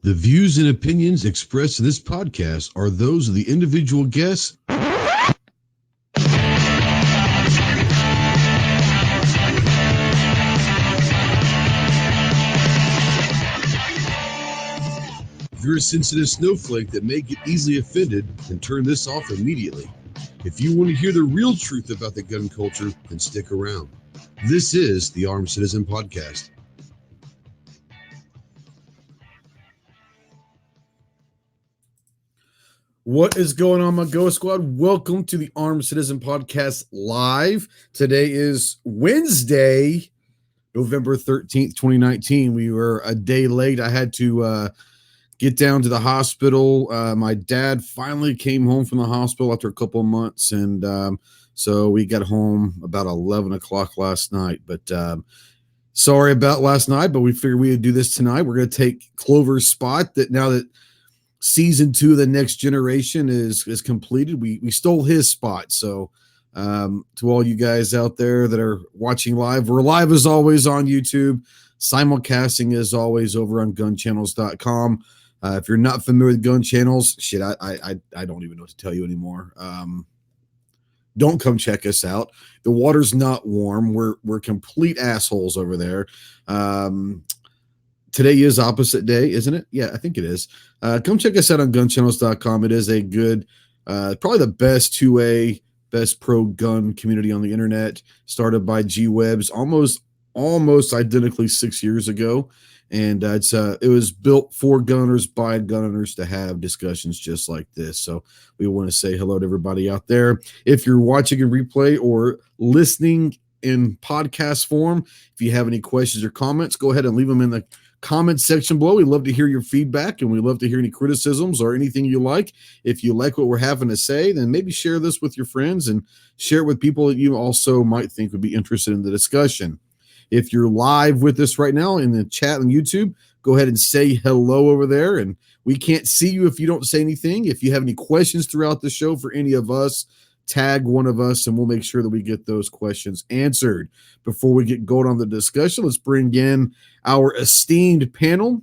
The views and opinions expressed in this podcast are those of the individual guests. If you're a sensitive snowflake that may get easily offended, then turn this off immediately. If you want to hear the real truth about the gun culture, then stick around. This is the Armed Citizen Podcast. What is going on, my Go Squad? Welcome to the Armed Citizen Podcast Live. Today is Wednesday, November 13th, 2019. We were a day late. I had to get down to the hospital. My dad finally came home from the hospital after a couple of months, and so we got home about 11 o'clock last night. But sorry about last night, but we figured we would do this tonight. We're going to take Clover's spot that now that season 2 of the Next Generation is completed. We stole his spot. So to all you guys out there that are watching live, we're live as always on YouTube. Simulcasting as always over on gunchannels.com. If you're not familiar with gun channels, shit, I don't even know what to tell you anymore. Don't come check us out. The water's not warm. We're complete assholes over there. Today is opposite day, isn't it? Yeah, I think it is. Come check us out on gunchannels.com. It is a good, probably the best 2A, best pro gun community on the internet. Started by G-Webs almost identically 6 years ago. And it was built for gunners by gunners to have discussions just like this. So we want to say hello to everybody out there. If you're watching a replay or listening in podcast form, if you have any questions or comments, go ahead and leave them in the comment section below. We love to hear your feedback, and we love to hear any criticisms or anything you like. If you like what we're having to say, then maybe share this with your friends and share it with people that you also might think would be interested in the discussion. If you're live with us right now in the chat on YouTube, go ahead and say hello over there. And we can't see you if you don't say anything. If you have any questions throughout the show for any of us, tag one of us and we'll make sure that we get those questions answered. Before we get going on the discussion, let's bring in our esteemed panel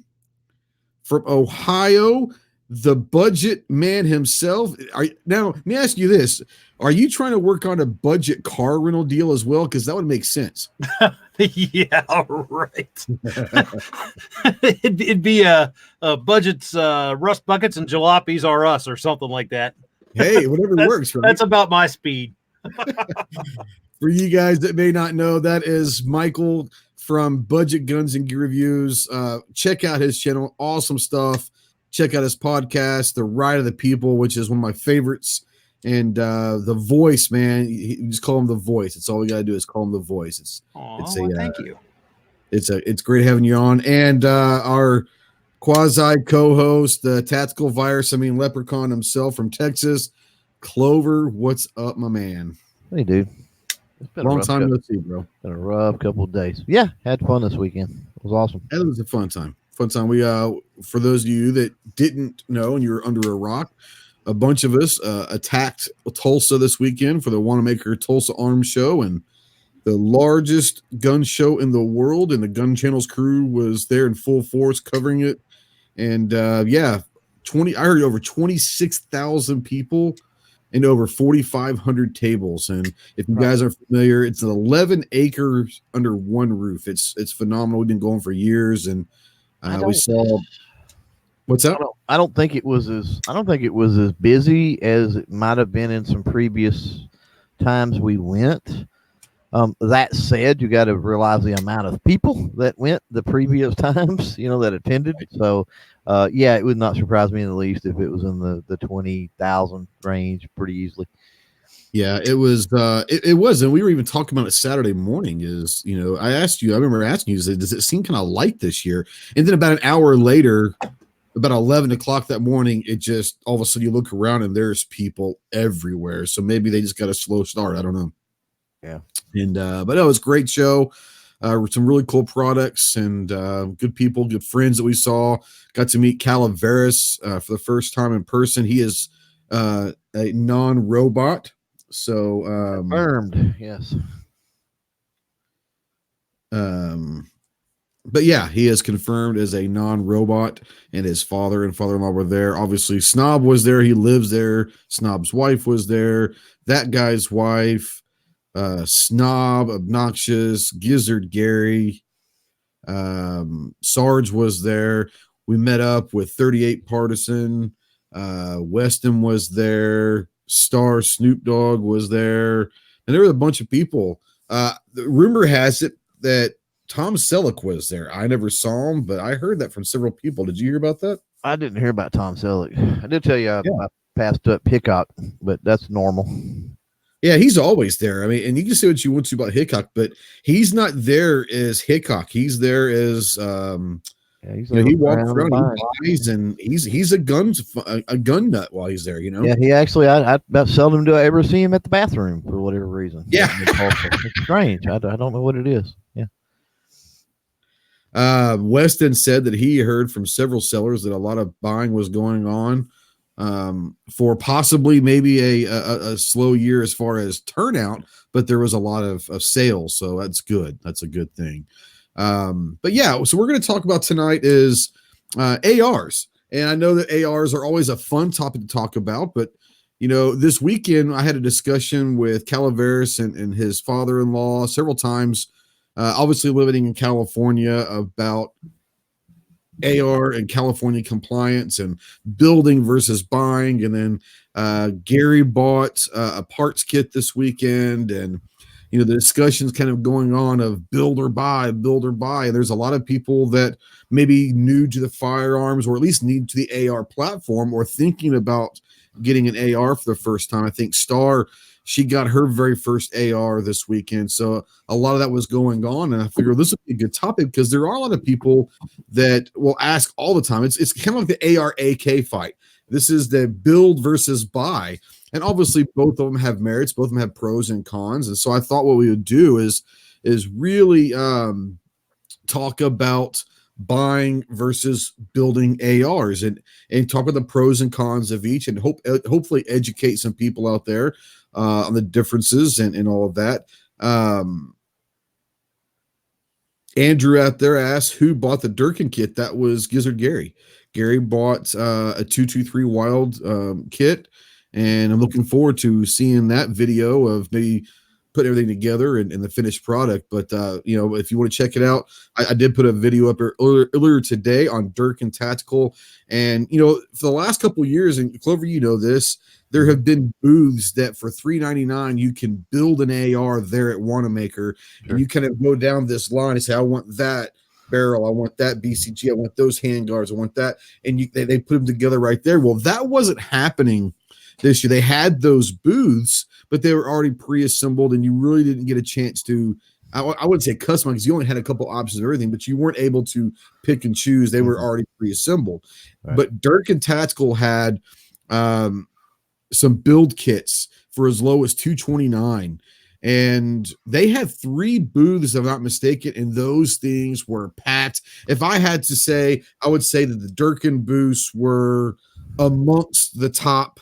from Ohio, the budget man himself. Now, let me ask you this. Are you trying to work on a budget car rental deal as well? Because that would make sense. Yeah, right. it'd be a budgets, rust buckets and jalopies are us or something like that. Hey, whatever works. Right? That's about my speed. For you guys that may not know, that is Michael from Budget Guns and Gear Reviews. Check out his channel. Awesome stuff. Check out his podcast, The Ride of the People, which is one of my favorites. And the voice, man, you just call him the voice. It's all we got to do is call him the voice. Thank you. It's great having you on. And our quasi co-host, the tactical virus, leprechaun himself from Texas, Clover. What's up, my man? Hey, dude. It's been long time no see, bro. Been a rough couple of days. Yeah, had fun this weekend. It was awesome. It was a fun time. We for those of you that didn't know and you're under a rock, a bunch of us attacked Tulsa this weekend for the Wanamaker Tulsa Arms Show, and the largest gun show in the world, and the Gun Channels crew was there in full force covering it. And I heard over 26,000 people and over 4,500 tables. And if you guys are familiar, it's an 11 acres under one roof. It's phenomenal. We've been going for years, and we saw. What's that? I don't think it was as busy as it might have been in some previous times we went. That said, you got to realize the amount of people that went the previous times, that attended. So, it would not surprise me in the least if it was in the 20,000 range pretty easily. Yeah, it was. It was, and we were even talking about it Saturday morning. I remember asking you, does it seem kind of light this year? And then about an hour later, about 11 o'clock that morning, it just all of a sudden you look around and there's people everywhere. So maybe they just got a slow start. I don't know. Yeah. And but it was a great show. Some really cool products and good people, good friends that we saw. Got to meet Calaveras for the first time in person. He is a non-robot. So confirmed, yes. But yeah, he is confirmed as a non-robot, and his father and father-in-law were there. Obviously, Snob was there. He lives there. Snob's wife was there. That guy's wife, Snob, Obnoxious, Gizzard Gary, Sarge was there. We met up with 38 Partisan. Weston was there. Star Snoop Dogg was there. And there were a bunch of people. The rumor has it that Tom Selleck was there. I never saw him, but I heard that from several people. Did you hear about that? I didn't hear about Tom Selleck. I did tell you I passed up Hickok, but that's normal. Yeah, he's always there. I mean, and you can say what you want to about Hickok, but he's not there as Hickok. He's there as he walks around, he buys, and he's a gun nut while he's there. Yeah, he actually I about seldom do I ever see him at the bathroom for whatever reason. Yeah, it's strange. I don't know what it is. Yeah. Weston said that he heard from several sellers that a lot of buying was going on for possibly maybe a slow year as far as turnout, but there was a lot of sales, so that's good. That's a good thing. But yeah, so we're going to talk about tonight is ARs, and I know that ARs are always a fun topic to talk about, but this weekend I had a discussion with Calaveras and his father-in-law several times, obviously living in California, about AR and California compliance and building versus buying. And then Gary bought a parts kit this weekend, and the discussion's kind of going on of build or buy. And there's a lot of people that maybe new to the firearms, or at least new to the AR platform, or thinking about getting an AR for the first time. I think Star, she got her very first AR this weekend. So a lot of that was going on. And I figured this would be a good topic because there are a lot of people that will ask all the time. It's kind of like the AR-AK fight. This is the build versus buy. And obviously both of them have merits. Both of them have pros and cons. And so I thought what we would do is really talk about buying versus building ARs and talk about the pros and cons of each, and hopefully educate some people out there on the differences and all of that. Andrew out there asked who bought the Durkin kit. That was Gizzard Gary. Gary bought a 223 Wild kit, and I'm looking forward to seeing that video of maybe put everything together and the finished product. But if you want to check it out, I did put a video up earlier today on Durkin Tactical. And for the last couple of years, and Clover, this, there have been booths that for $3.99 you can build an AR there at Wanamaker. Sure. And you kind of go down this line and say, I want that barrel, I want that BCG, I want those handguards, I want that, and they put them together right there. Well, that wasn't happening this year. They had those booths, but they were already pre-assembled, and you really didn't get a chance to, I wouldn't say customize, because you only had a couple options of everything, but you weren't able to pick and choose. They were already pre-assembled. Right. But Durkin Tactical had some build kits for as low as $229, and they had 3 booths, if I'm not mistaken, and those things were packed. If I had to say, I would say that the Durkin booths were amongst the top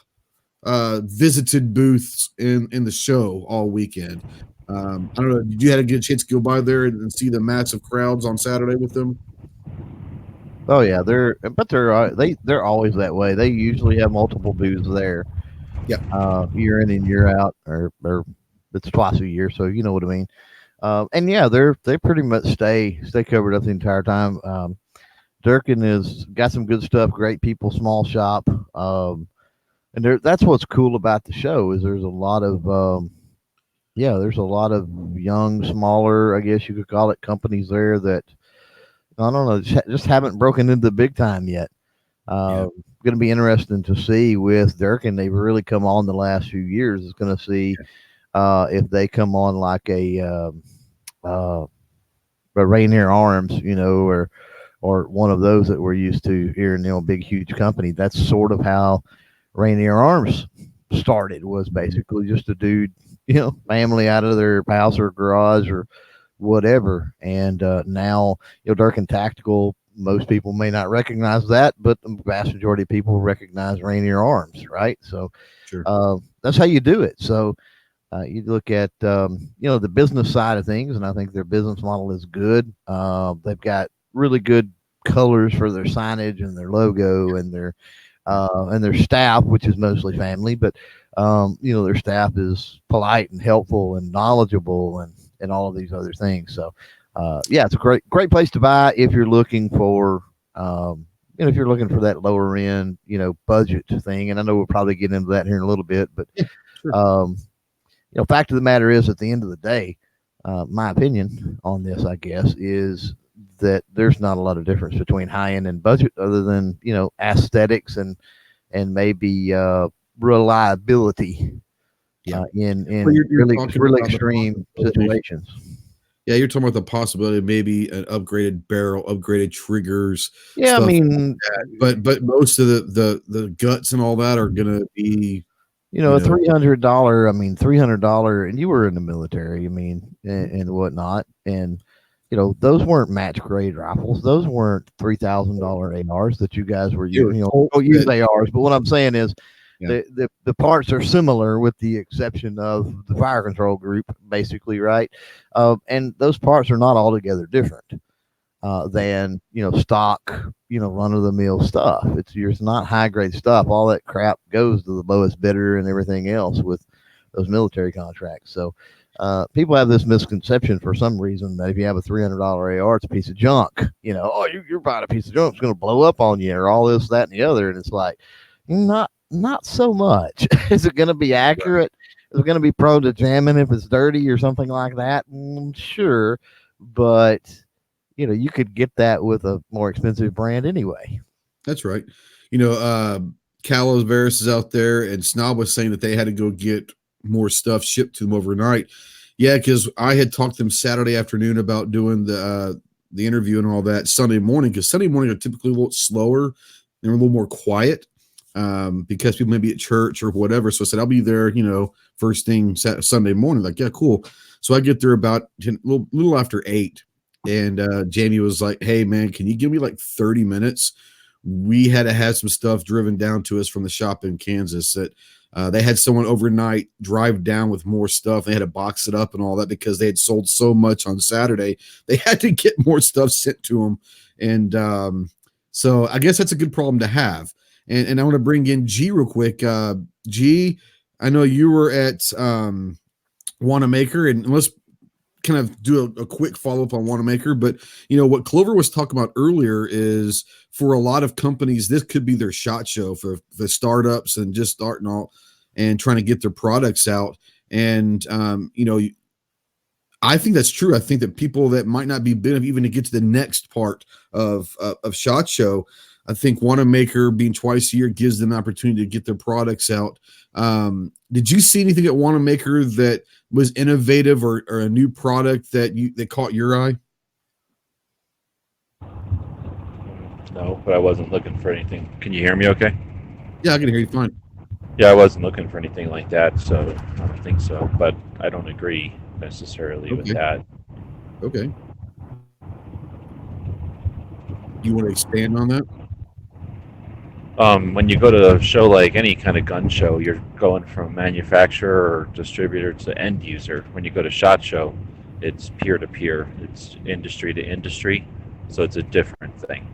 visited booths in the show all weekend. I don't know. Did you have a good chance to go by there and see the massive crowds on Saturday with them? Oh yeah, they're always that way. They usually have multiple booths there. Yeah. Year in and year out, or it's twice a year, so you know what I mean. And yeah, they pretty much stay covered up the entire time. Durkin has got some good stuff, great people, small shop. And that's what's cool about the show is there's a lot of young, smaller, I guess you could call it, companies there that, I don't know, just haven't broken into the big time yet. Going to be interesting to see with Durkin. They've really come on the last few years. It's going to see if they come on like a Rainier Arms, or one of those that we're used to here in big, huge company. That's sort of how Rainier Arms started, was basically just a dude, family out of their house or garage or whatever. And now, Durkin Tactical, most people may not recognize that, but the vast majority of people recognize Rainier Arms, right? So sure. That's how you do it. So you look at, the business side of things, and I think their business model is good. They've got really good colors for their signage and their logo and their staff, which is mostly family, but their staff is polite and helpful and knowledgeable and all of these other things. So it's a great place to buy if you're looking for if you're looking for that lower end budget thing. And I know we'll probably get into that here in a little bit, but fact of the matter is, at the end of the day, my opinion on this, I guess, is that there's not a lot of difference between high end and budget, other than aesthetics and maybe reliability in really extreme situations. Yeah, you're talking about the possibility of maybe an upgraded barrel, upgraded triggers. Yeah, I mean, like but most of the guts and all that are gonna be a $300. I mean, $300, and you were in the military. I mean, and whatnot, and those weren't match grade rifles. Those weren't $3,000 ARs that you guys were using. Don't use ARs, but what I'm saying is, the parts are similar, with the exception of the fire control group, basically, right? And those parts are not altogether different than stock run of the mill stuff. It's not high grade stuff. All that crap goes to the lowest bidder and everything else with those military contracts. So people have this misconception for some reason that if you have a $300 AR, it's a piece of junk. You're buying a piece of junk, it's going to blow up on you, or all this, that, and the other. And it's like, not so much. Is it going to be accurate? Is it going to be prone to jamming if it's dirty or something like that? Sure, but you could get that with a more expensive brand anyway. That's right. Calaveras is out there, and Snob was saying that they had to go get more stuff shipped to them overnight. Yeah, because I had talked to them Saturday afternoon about doing the interview and all that Sunday morning, because Sunday morning are typically a little slower. They're a little more quiet because people may be at church or whatever. So I said, I'll be there, first thing Sunday morning. Like, yeah, cool. So I get there about a little after 8. And Jamie was like, hey, man, can you give me like 30 minutes? We had to have some stuff driven down to us from the shop in Kansas that they had someone overnight drive down with more stuff. They had to box it up and all that because they had sold so much on Saturday. They had to get more stuff sent to them. And so I guess that's a good problem to have. And I want to bring in G real quick. G, I know you were at Wanamaker, and let's kind of do a quick follow-up on Wanamaker. But what Clover was talking about earlier is, for a lot of companies, this could be their shot show for the startups and just starting all and trying to get their products out. And I think that's true. I think that people that might not be big enough even to get to the next part of SHOT Show, I think Wanamaker being twice a year gives them an opportunity to get their products out. Did you see anything at Wanamaker that was innovative or a new product that caught your eye? No, but I wasn't looking for anything. Can you hear me okay? Yeah, I can hear you fine. Yeah, I wasn't looking for anything like that, so I don't think so. But I don't agree necessarily with that. Okay. You want to expand on that? When you go to a show like any kind of gun show, you're going from manufacturer or distributor to end user. When you go to SHOT Show, it's peer to peer. It's industry to industry, so it's a different thing.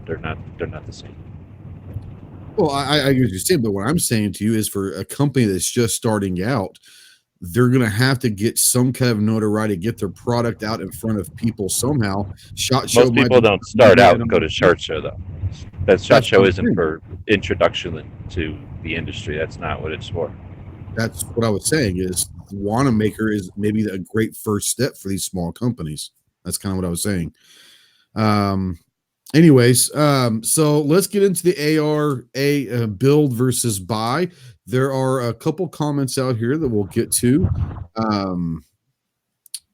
They're not the same. Well, I hear what you're saying, but what I'm saying to you is, for a company that's just starting out, they're going to have to get some kind of notoriety, get their product out in front of people somehow. SHOT Show. Most people don't start out and go to SHOT Show, though. That SHOT Show isn't for introduction to the industry. That's not what it's for. That's what I was saying, is Wanamaker is maybe a great first step for these small companies. That's kind of what I was saying. So let's get into the ARA build versus buy. There are a couple comments out here that we'll get to.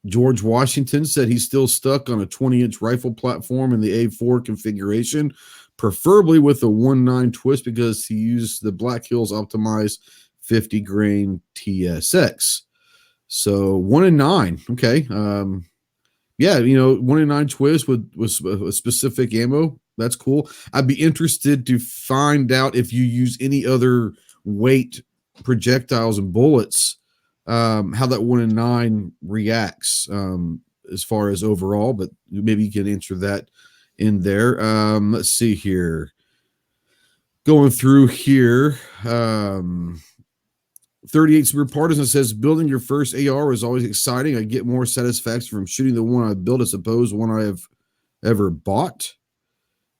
George Washington said he's still stuck on a 20-inch rifle platform in the A4 configuration, preferably with a 1.9 twist, because he used the Black Hills optimized 50 grain TSX. So 1.9. Okay. 1.9 twist with a specific ammo. That's cool. I'd be interested to find out if you use any other weight projectiles and bullets, how that 1.9 reacts as far as overall, but maybe you can answer that in there. Let's see here. Going through here. 38 Super Partisan says building your first AR is always exciting. I get more satisfaction from shooting the one I built as opposed to one I have ever bought,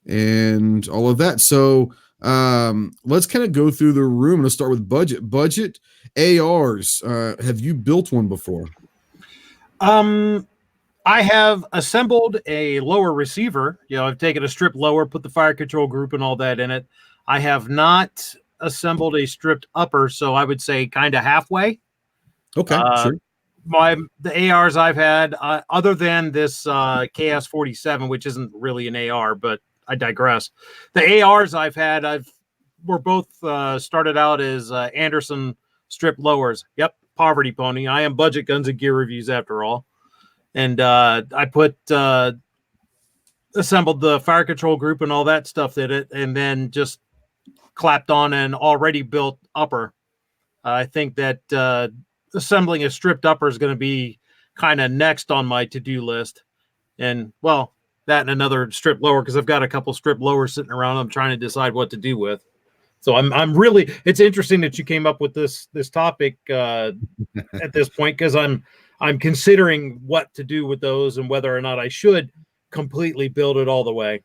and all of that. So let's kind of go through the room. Let's start with budget ARs. Have you built one before? I have assembled a lower receiver. I've taken a strip lower, put the fire control group and all that in it. I have not assembled a stripped upper, so I would say kind of halfway. Okay, sure. The ARs I've had, other than this KS-47, which isn't really an AR, but I digress. The ARs I've had, were both started out as Anderson strip lowers. Yep, poverty pony. I am Budget Guns and Gear Reviews after all. And I assembled the fire control group and all that stuff in it, and then just clapped on an already built upper. I think that assembling a stripped upper is going to be kind of next on my to-do list. And well, that and another strip lower, because I've got a couple strip lowers sitting around I'm trying to decide what to do with. So I'm really, it's interesting that you came up with this topic at this point, because I'm considering what to do with those and whether or not I should completely build it all the way.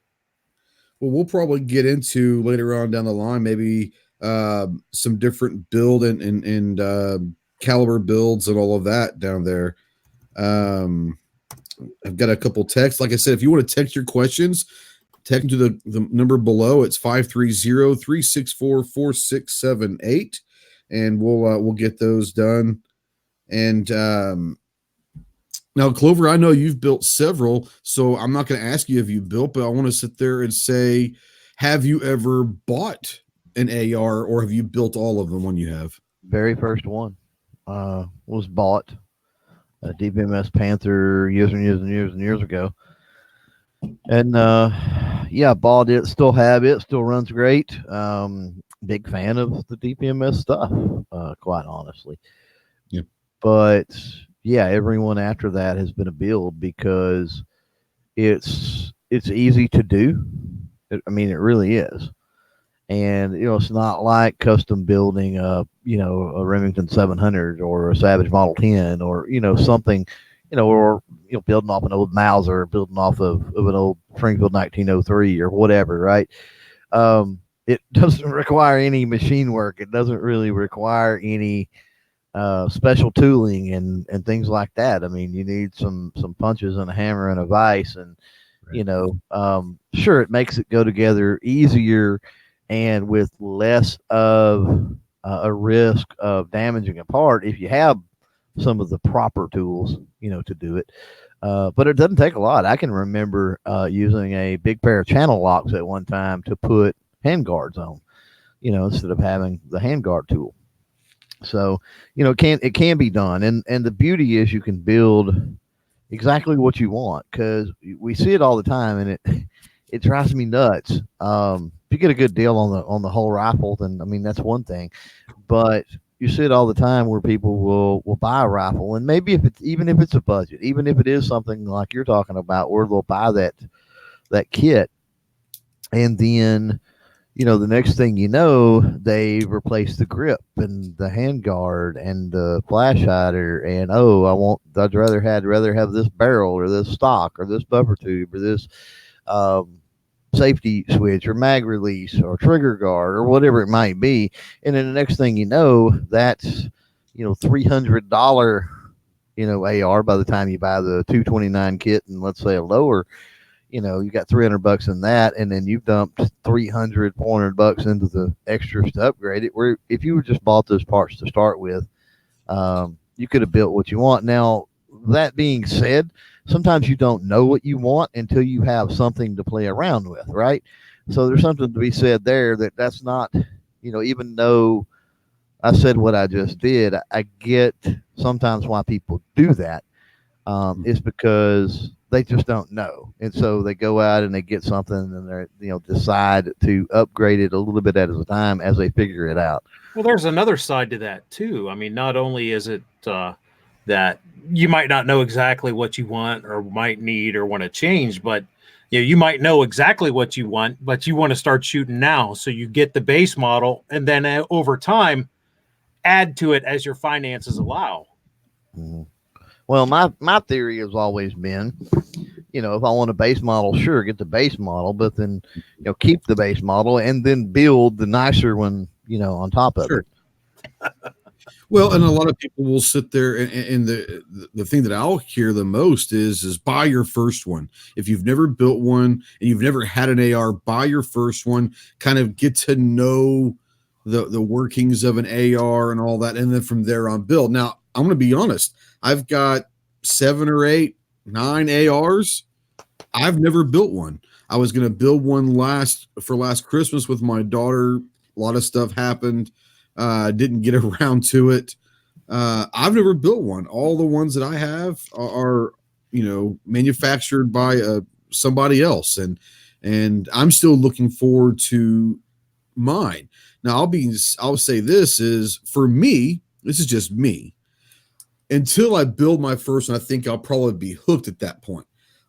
Well, we'll probably get into later on down the line, maybe some different build and caliber builds and all of that down there. I've got a couple texts. Like I said, if you want to text your questions, text to the number below. It's 530-364-4678, and we'll get those done. And now, Clover, I know you've built several, so I'm not going to ask you if you built, but I want to sit there and say, have you ever bought an AR, or have you built all of them when you have? Very first one was bought, a DPMS Panther years ago. And yeah, bought it, still have it, still runs great. Big fan of the DPMS stuff, quite honestly. Yep. But yeah, everyone after that has been a build, because it's easy to do. I mean, it really is. And it's not like custom building a Remington 700 or a Savage Model 10 or something, or building off an old Mauser, building off of an old Springfield 1903 or whatever, right? It doesn't require any machine work. It doesn't really require any special tooling and things like that. I mean, you need some punches and a hammer and a vise, and right. Sure, it makes it go together easier and with less of a risk of damaging a part if you have some of the proper tools, to do it. But it doesn't take a lot. I can remember using a big pair of channel locks at one time to put handguards on, instead of having the handguard tool. So, it can be done. And the beauty is you can build exactly what you want, because we see it all the time, and it drives me nuts. If you get a good deal on the whole rifle, then I mean, that's one thing. But you see it all the time where people will buy a rifle, and maybe even if it's a budget, even if it is something like you're talking about, where they'll buy that kit, and then the next thing you know, they replace the grip and the handguard and the flash hider, and I'd rather have this barrel or this stock or this buffer tube or this safety switch or mag release or trigger guard or whatever it might be. And then the next thing you know, that's $300 AR by the time you buy the 229 kit, and let's say a lower, you got $300 in that, and then you've dumped $400 into the extras to upgrade it. Where if you just bought those parts to start with, you could have built what you want. Now, that being said, sometimes you don't know what you want until you have something to play around with, right? So there's something to be said there that's not, even though I said what I just did, I get sometimes why people do that. Is because they just don't know, and so they go out and they get something, and they decide to upgrade it a little bit at a time as they figure it out. Well, there's another side to that too. I mean, not only is it that you might not know exactly what you want or might need or want to change, but you might know exactly what you want, but you want to start shooting now. So you get the base model, and then over time, add to it as your finances allow. Mhm. Well, my theory has always been, if I want a base model, sure, get the base model, but then, keep the base model and then build the nicer one, on top of it. Well, and a lot of people will sit there, and the thing that I'll hear the most is buy your first one. If you've never built one and you've never had an AR, buy your first one. Kind of get to know the workings of an AR and all that, and then from there on build. Now, I'm going to be honest. I've got 7 or 8, 9 ARs. I've never built one. I was going to build one last Christmas with my daughter. A lot of stuff happened. Didn't get around to it. I've never built one. All the ones that I have are manufactured by somebody else, and I'm still looking forward to mine. Now, I'll say this is, for me, this is just me. Until I build my first one, I think I'll probably be hooked at that point.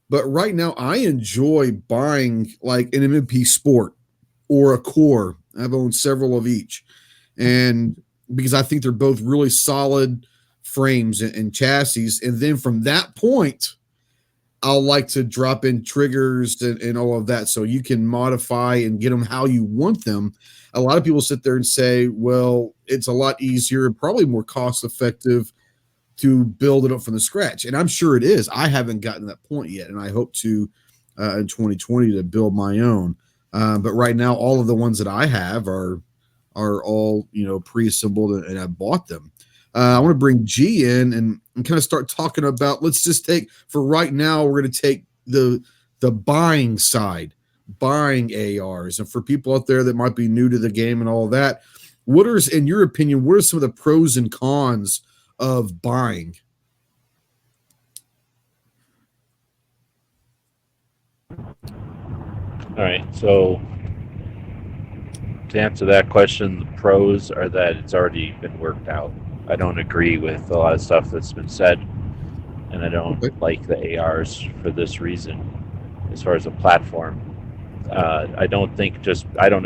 But right now, I enjoy buying like an M&P Sport or a Core. I've owned several of each. And because I think they're both really solid frames and chassis. And then from that point, I'll like to drop in triggers and all of that. So you can modify and get them how you want them. A lot of people sit there and say, well, it's a lot easier and probably more cost effective to build it up from the scratch. And I'm sure it is. I haven't gotten to that point yet. And I hope to in 2020 to build my own. But right now, all of the ones that I have are all pre-assembled, and I bought them. I want to bring G in and kind of start talking about. Let's just take, for right now, we're going to take the buying side, buying ARs, and for people out there that might be new to the game and all that, what are, in your opinion, what are some of the pros and cons of buying? All right, so to answer that question, the pros are that it's already been worked out. I don't agree with a lot of stuff that's been said, and I don't like the ARs for this reason. As far as a platform, I don't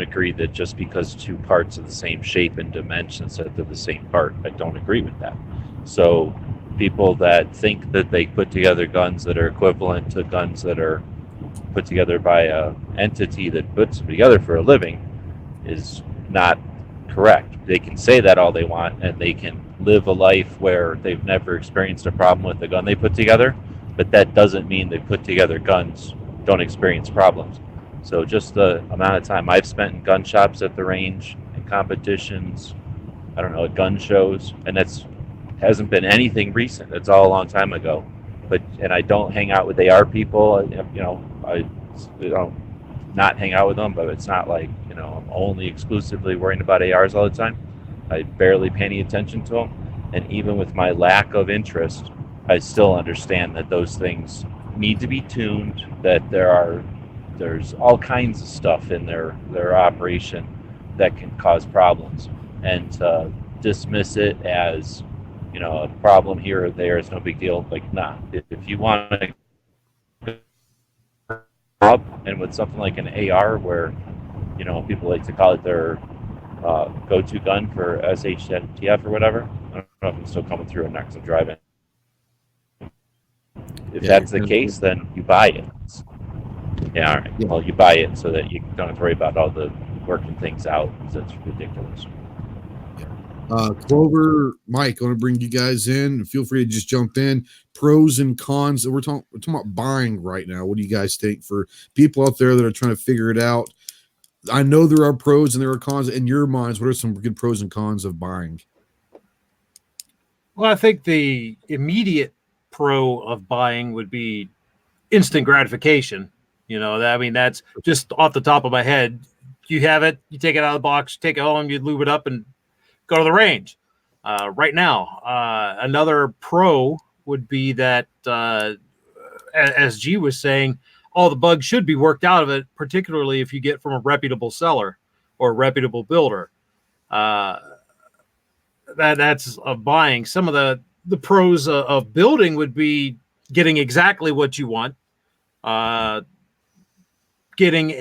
agree that just because two parts of the same shape and dimensions that they're the same part. I don't agree with that. So people that think that they put together guns that are equivalent to guns that are put together by a entity that puts them together for a living is not correct. They can say that all they want, and they can live a life where they've never experienced a problem with the gun they put together, but that doesn't mean they put together guns don't experience problems. So just the amount of time I've spent in gun shops at the range, in competitions, I don't know, at gun shows, and that's hasn't been anything recent. It's all a long time ago. And I don't hang out with AR people. I don't not hang out with them, but it's not like I'm only exclusively worrying about ARs all the time. I barely pay any attention to them, and even with my lack of interest, I still understand that those things need to be tuned. That there's all kinds of stuff in their operation that can cause problems, and to dismiss it as a problem here or there is no big deal. Like, nah, if you want to up and with something like an AR where people like to call it their go-to gun for SHTF or whatever. I don't know if I'm still coming through or not because I'm driving. If that's the case, then you buy it. Yeah, all right. Yeah. Well, you buy it so that you don't have to worry about all the working things out, because that's ridiculous. Clover, Mike, I want to bring you guys in. Feel free to just jump in. Pros and cons. We're talking about buying right now. What do you guys think for people out there that are trying to figure it out? I know there are pros and there are cons. In your minds, what are some good pros and cons of buying? Well, I think the immediate pro of buying would be instant gratification. That's just off the top of my head. You have it, you take it out of the box, take it home, you lube it up, and go to the range. Right now, another pro would be that, as G was saying, all the bugs should be worked out of it, particularly if you get from a reputable seller or a reputable builder. That's of buying. Some of the pros of building would be getting exactly what you want. getting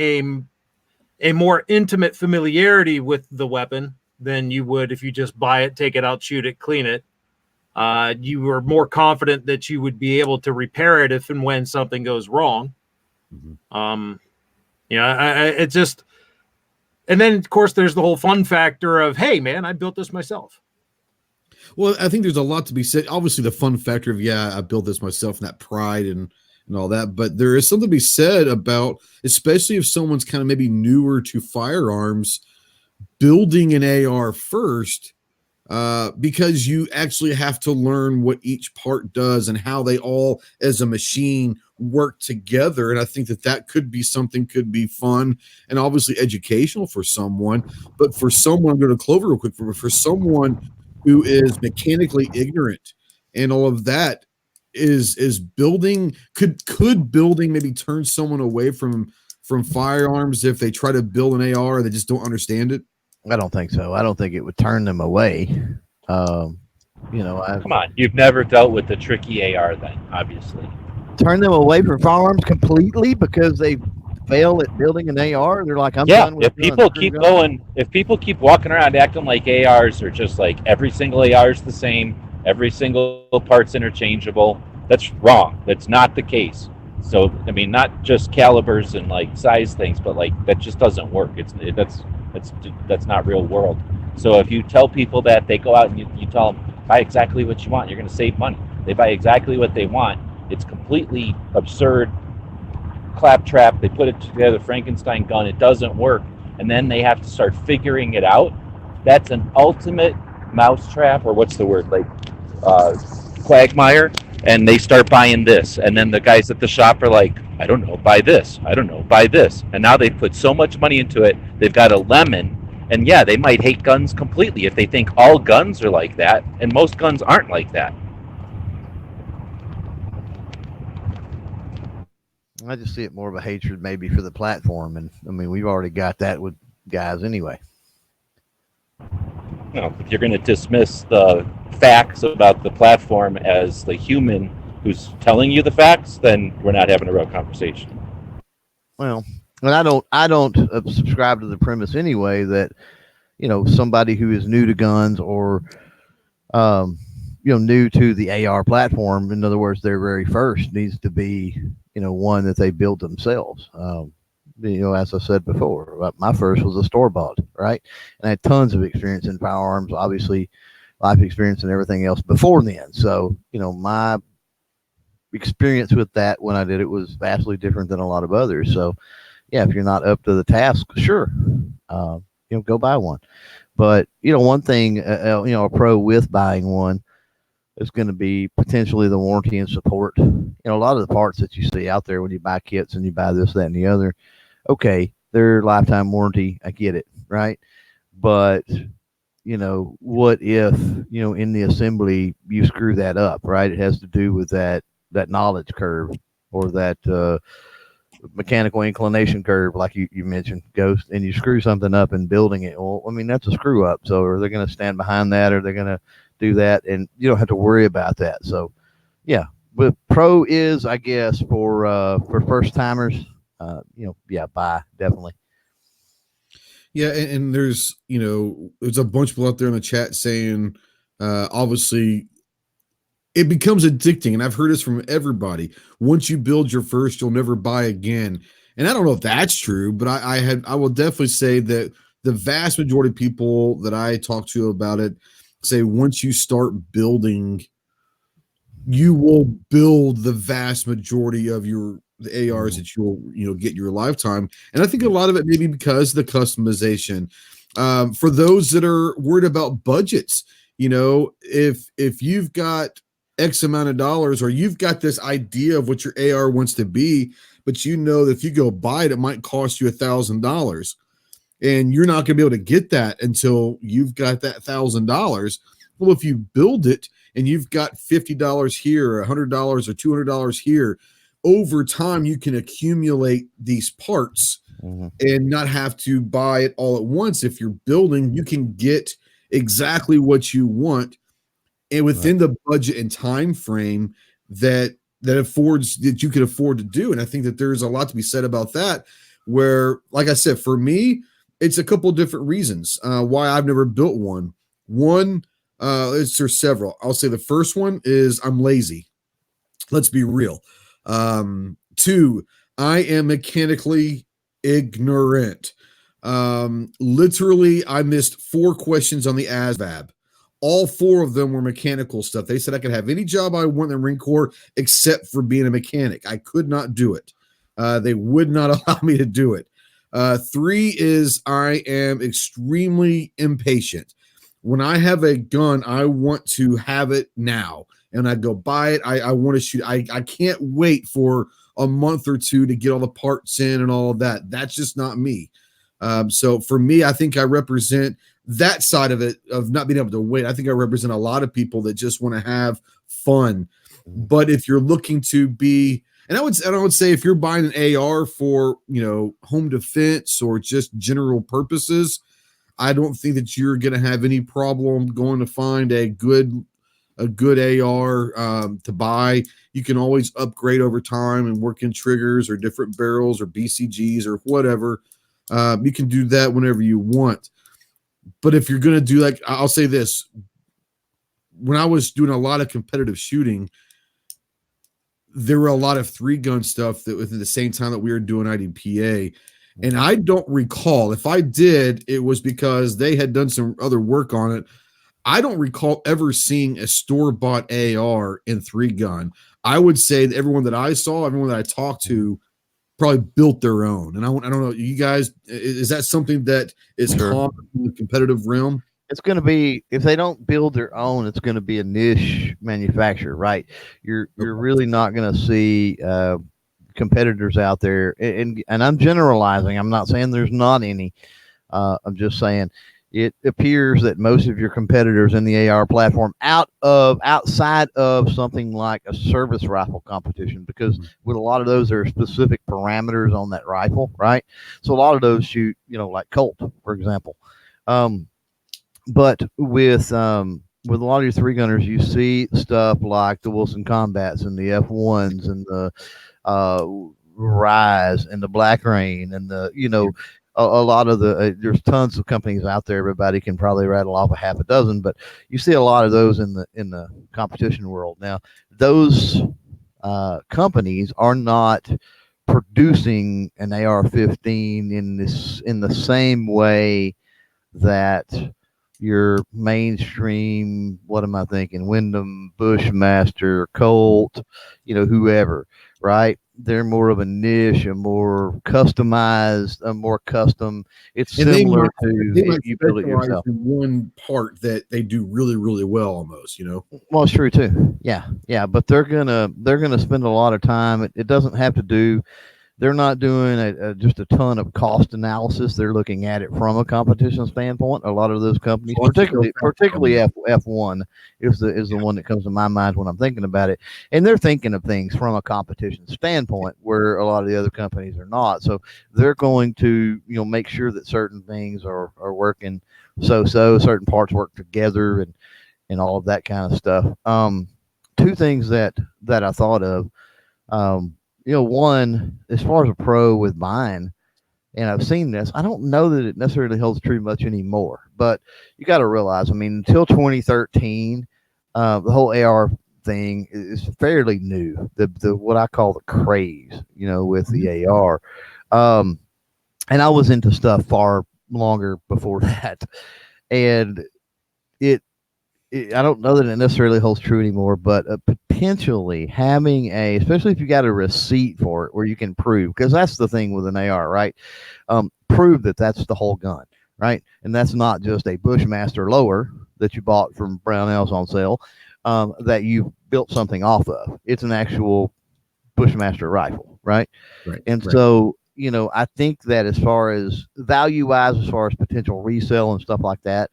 a more intimate familiarity with the weapon than you would if you just buy it, take it out, shoot it, clean it. You were more confident that you would be able to repair it if and when something goes wrong. It's just, and then of course there's the whole fun factor of, hey man, I built this myself. Well, I think there's a lot to be said. Obviously, the fun factor of, I built this myself, and that pride and all that. But there is something to be said about, especially if someone's kind of maybe newer to firearms, building an AR first, because you actually have to learn what each part does and how they all, as a machine, work together. And I think that could be fun and obviously educational for someone. But for someone, I'm going to Clover real quick, for someone who is mechanically ignorant and all of that, is building, could building maybe turn someone away from firearms if they try to build an AR and they just don't understand it? I don't think so. I don't think it would turn them away. Come on, you've never dealt with the tricky AR then, obviously. Turn them away from firearms completely because they fail at building an AR. They're like, I'm done with if people keep walking around acting like ARs are just like every single AR is the same, every single part's interchangeable, that's wrong. That's not the case. So I mean, not just calibers and like size things, but like that just doesn't work. That's not real world. So if you tell people that, they go out and you tell them, buy exactly what you want, you're going to save money. They buy exactly what they want. It's completely absurd claptrap. They put it together, Frankenstein gun. It doesn't work, and then they have to start figuring it out. That's an ultimate mousetrap, or what's the word, like quagmire. And they start buying this, and then the guys at the shop are like, I don't know, buy this. I don't know, buy this. And now they've put so much money into it, they've got a lemon. And yeah, they might hate guns completely if they think all guns are like that, and most guns aren't like that. I just see it more of a hatred maybe for the platform. And I mean, we've already got that with guys anyway. No, if you're going to dismiss the facts about the platform as the human who's telling you the facts, then we're not having a real conversation. Well, and I don't subscribe to the premise anyway that, somebody who is new to guns or, new to the AR platform, in other words, their very first needs to be, one that they build themselves. As I said before, my first was a store-bought, right? And I had tons of experience in firearms, obviously life experience and everything else before then. So, my experience with that when I did it was vastly different than a lot of others. So, yeah, if you're not up to the task, sure, go buy one. But, one thing, a pro with buying one is going to be potentially the warranty and support. A lot of the parts that you see out there when you buy kits and you buy this, that, and the other, okay, they're lifetime warranty. I get it, right? But, what if, in the assembly you screw that up, right? It has to do with that knowledge curve or that mechanical inclination curve, like you mentioned, Ghost, and you screw something up in building it. Well, I mean, that's a screw up. So are they going to stand behind that, or they're going to do that? And you don't have to worry about that. So, yeah. But pro is, I guess, for first timers, buy, definitely. Yeah, and there's a bunch of people out there in the chat saying, obviously, it becomes addicting, and I've heard this from everybody. Once you build your first, you'll never buy again. And I don't know if that's true, but I will definitely say that the vast majority of people that I talk to about it say once you start building, you will build the vast majority of the ARs that you'll get your lifetime. And I think a lot of it maybe because of the customization. For those that are worried about budgets, if you've got X amount of dollars, or you've got this idea of what your AR wants to be, but that if you go buy it, it might cost you $1,000, and you're not going to be able to get that until you've got that $1,000. Well, if you build it and you've got $50 here, $100 or $200 here, over time you can accumulate these parts and not have to buy it all at once. If you're building, you can get exactly what you want, and within the budget and time frame that you can afford to do. And I think that there's a lot to be said about that. where, like I said, for me, it's a couple different reasons why I've never built one. One, there's several. I'll say the first one is I'm lazy. Let's be real. Two, I am mechanically ignorant. Literally, I missed 4 questions on the ASVAB. All 4 of them were mechanical stuff. They said I could have any job I want in the Marine Corps except for being a mechanic. I could not do it. They would not allow me to do it. 3 is I am extremely impatient. When I have a gun, I want to have it now. And I go buy it. I want to shoot. I can't wait for a month or 2 to get all the parts in and all of that. That's just not me. So for me, I think I represent that side of it, of not being able to wait. I think I represent a lot of people that just want to have fun. But if you're looking to be, and I would say if you're buying an AR for, home defense or just general purposes, I don't think that you're going to have any problem going to find a good AR to buy. You can always upgrade over time and work in triggers or different barrels or BCGs or whatever. You can do that whenever you want. But if you're going to do, like, I'll say this, when I was doing a lot of competitive shooting, there were a lot of 3-gun stuff that within the same time that we were doing IDPA. And I don't recall, if I did, it was because they had done some other work on it. I don't recall ever seeing a store-bought AR in 3-gun. I would say that everyone that I saw, everyone that I talked to, probably built their own. And I don't know, you guys, is that something that is common in the competitive realm? It's going to be, if they don't build their own, it's going to be a niche manufacturer, right? You're really not going to see competitors out there. And I'm generalizing. I'm not saying there's not any. I'm just saying it appears that most of your competitors in the AR platform outside of something like a service rifle competition, because with a lot of those, there are specific parameters on that rifle, right? So a lot of those shoot, like Colt, for example. But with a lot of your 3-gunners, you see stuff like the Wilson Combats and the F1s and the Rise and the Black Rain and the, a lot of the there's tons of companies out there. Everybody can probably rattle off a half a dozen, but you see a lot of those in the competition world. Now, those companies are not producing an AR-15 in the same way that your mainstream, what am I thinking? Wyndham, Bushmaster, Colt, whoever, right? They're more of a niche, a more customized, a more custom. It's similar to if you build it yourself. In one part that they do really, really well, almost, Well, it's true too. Yeah. But they're gonna spend a lot of time. It doesn't have to do. They're not doing just a ton of cost analysis. They're looking at it from a competition standpoint. A lot of those companies, particularly F1 is the one that comes to my mind when I'm thinking about it. And they're thinking of things from a competition standpoint where a lot of the other companies are not. So they're going to, make sure that certain things are working so certain parts work together and all of that kind of stuff. 2 things that I thought of. One, as far as a pro with buying, and I've seen this, I don't know that it necessarily holds true much anymore, but you got to realize, until 2013, the whole AR thing is fairly new. The what I call the craze, with the AR. And I was into stuff far longer before that. And I don't know that it necessarily holds true anymore, but potentially having especially if you got a receipt for it where you can prove, because that's the thing with an AR, right? Prove that that's the whole gun, right? And that's not just a Bushmaster lower that you bought from Brownells on sale, that you built something off of. It's an actual Bushmaster rifle, right? So, I think that as far as value-wise, as far as potential resale and stuff like that,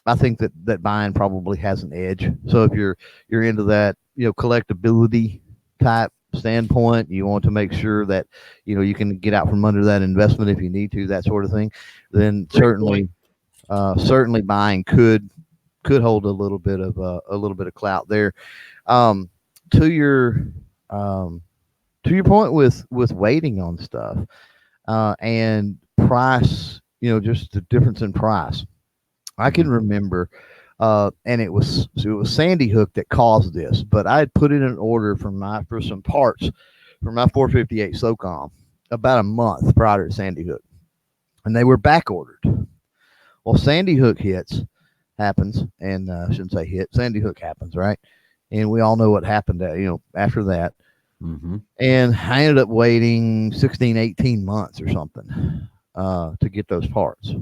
I think that buying probably has an edge. So if you're into that, collectability type standpoint, you want to make sure that, you can get out from under that investment if you need to, that sort of thing, then certainly buying could hold a little bit of clout there. To to your point with waiting on stuff and price, just the difference in price. I can remember, and it was Sandy Hook that caused this, but I had put in an order for some parts for my 458 SOCOM about a month prior to Sandy Hook, and they were back ordered. Well, Sandy Hook happens, and I shouldn't say hit. Sandy Hook happens, right? And we all know what happened after that. Mm-hmm. And I ended up waiting 16, 18 months or something to get those parts.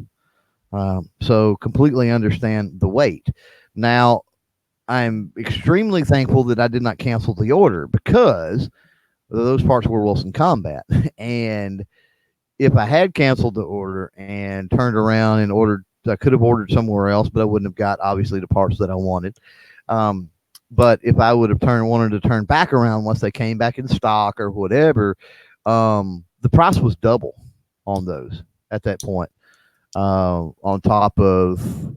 So completely understand the wait. Now, I'm extremely thankful that I did not cancel the order because those parts were Wilson Combat. And if I had canceled the order and turned around and ordered, I could have ordered somewhere else, but I wouldn't have got obviously the parts that I wanted. But if I would have wanted to turn back around once they came back in stock or whatever, the price was double on those at that point. On top of,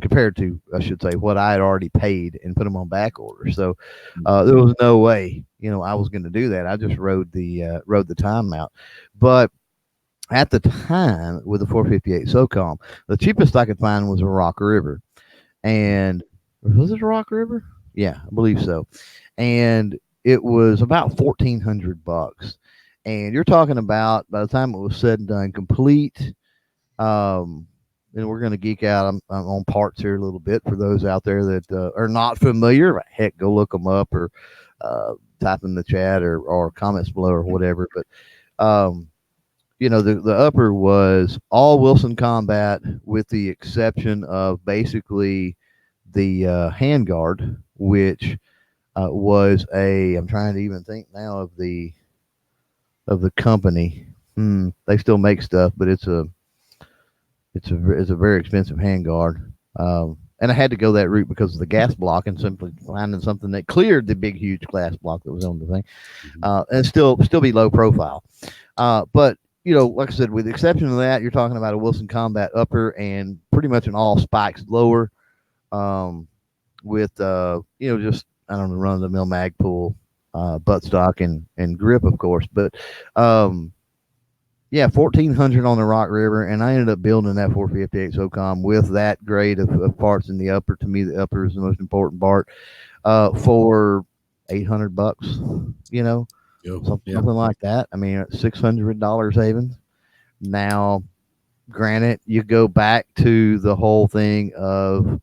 compared to, I should say, what I had already paid and put them on back order. So there was no way, I was going to do that. I just rode the time out. But at the time with the 458 SOCOM, the cheapest I could find was a Rock River. And was it a Rock River? Yeah, I believe so. And it was about $1,400. And you're talking about, by the time it was said and done, complete. And we're going to geek out on parts here a little bit for those out there that are not familiar. Heck, go look them up or type in the chat or comments below or whatever. But the upper was all Wilson Combat with the exception of basically the handguard, which was I'm trying to even think now of the company. They still make stuff, but it's a very expensive handguard. And I had to go that route because of the gas block and simply finding something that cleared the big, huge glass block that was on the thing. And still be low profile. But, like I said, with the exception of that, you're talking about a Wilson Combat upper and pretty much an all spikes lower with, just, I don't know, run of the mill Magpul, buttstock and grip, of course. But, yeah, $1,400 on the Rock River, and I ended up building that 458 SOCOM with that grade of parts in the upper. To me, the upper is the most important part. For $800, something like that. I mean, $600 savings. Now, granted, you go back to the whole thing of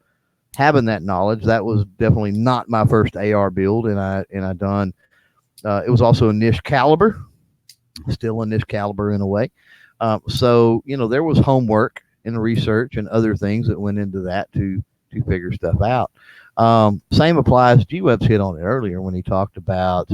having that knowledge. That was definitely not my first AR build, and I done. It was also a niche caliber. Still in this caliber in a way. So, there was homework and research and other things that went into that to figure stuff out. Same applies. G-Web's hit on it earlier when he talked about,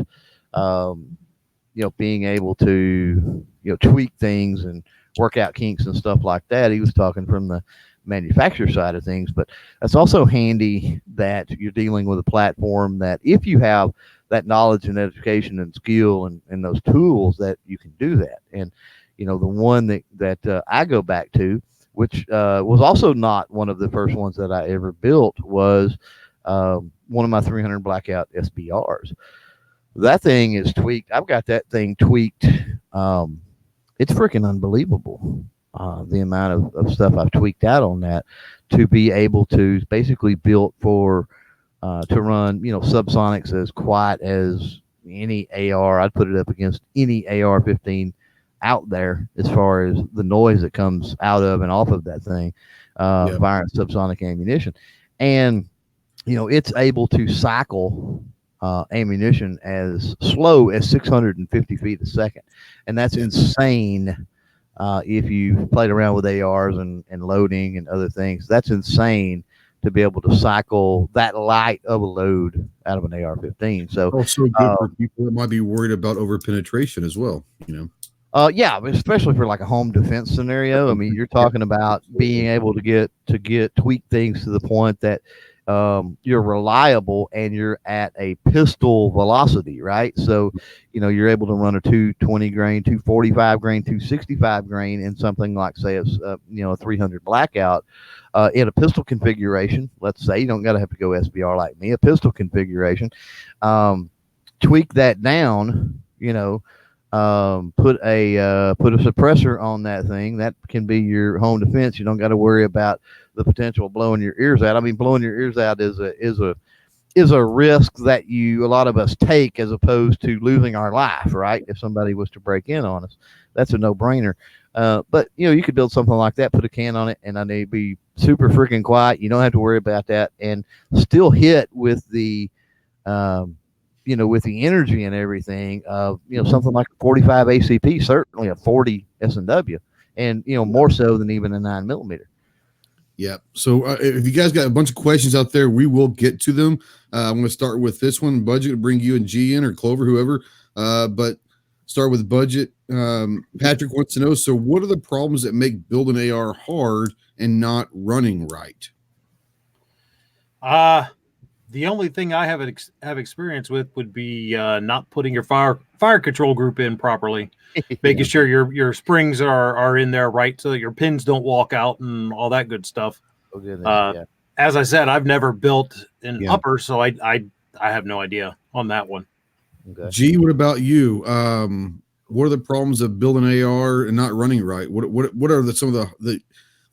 being able to, tweak things and work out kinks and stuff like that. He was talking from the manufacturer side of things, but that's also handy that you're dealing with a platform that if you have that knowledge and education and skill and those tools that you can do that. And, the one that I go back to, which was also not one of the first ones that I ever built, was one of my 300 Blackout SBRs. That thing is tweaked. I've got that thing tweaked. It's freaking unbelievable. The amount of stuff I've tweaked out on that to be able to basically built for to run, subsonics as quiet as any AR. I'd put it up against any AR-15 out there as far as the noise that comes out of and off of that thing, firing subsonic ammunition. And, it's able to cycle ammunition as slow as 650 feet a second. And that's insane. If you've played around with ARs and loading and other things, that's insane to be able to cycle that light of a load out of an AR-15. So also good for people that might be worried about over penetration as well, Yeah, especially for like a home defense scenario. I mean, you're talking about being able to get tweak things to the point that you're reliable and you're at a pistol velocity, right? So, you're able to run a 220 grain, 245 grain, 265 grain in something like, say, it's a 300 Blackout in a pistol configuration. Let's say you don't got to have to go SBR like me. A pistol configuration, tweak that down, put a suppressor on that thing. That can be your home defense. You don't got to worry about the potential of blowing your ears out. I mean, blowing your ears out is a risk that a lot of us take, as opposed to losing our life, right? If somebody was to break in on us, that's a no-brainer. But you could build something like that, put a can on it, and then it'd be super freaking quiet. You don't have to worry about that, and still hit with the with the energy and everything of something like a 45 ACP, certainly a 40 S&W, and more so than even a 9mm. Yeah. So if you guys got a bunch of questions out there, we will get to them. I'm going to start with this one. Budget to bring you and G in, or Clover, whoever. But start with budget. Patrick wants to know, so what are the problems that make building AR hard and not running right? The only thing I have experience with would be not putting your fire control group in properly, making sure your springs are in there right, so that your pins don't walk out and all that good stuff. As I said, I've never built an upper, so I have no idea on that one. Okay. G, what about you? What are the problems of building AR and not running right? What are some of the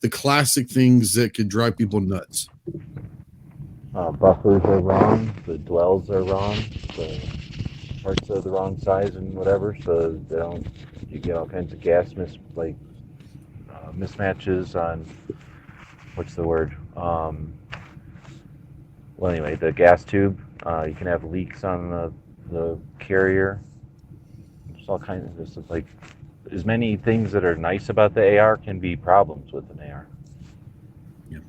classic things that could drive people nuts? Buffers are wrong, the dwells are wrong, the parts are the wrong size and whatever, so you get all kinds of gas mismatches on, what's the word? Well, anyway, the gas tube, you can have leaks on the carrier. There's all kinds of this, like, as many things that are nice about the AR can be problems with an AR. Yeah.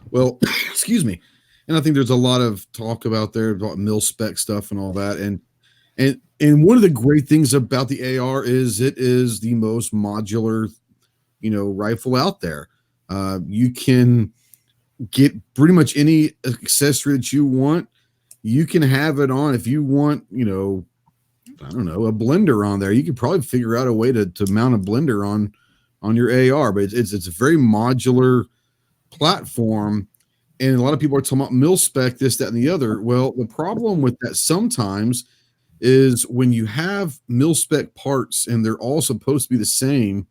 Well, excuse me. And I think there's a lot of talk about mil spec stuff and all that. And one of the great things about the AR is it is the most modular, rifle out there. You can get pretty much any accessory that you want. You can have it on. If you want, I don't know, a blender on there, you could probably figure out a way to mount a blender on your AR. But it's a very modular platform. And a lot of people are talking about mil spec, this, that, and the other. Well, the problem with that sometimes is when you have mil spec parts and they're all supposed to be the same,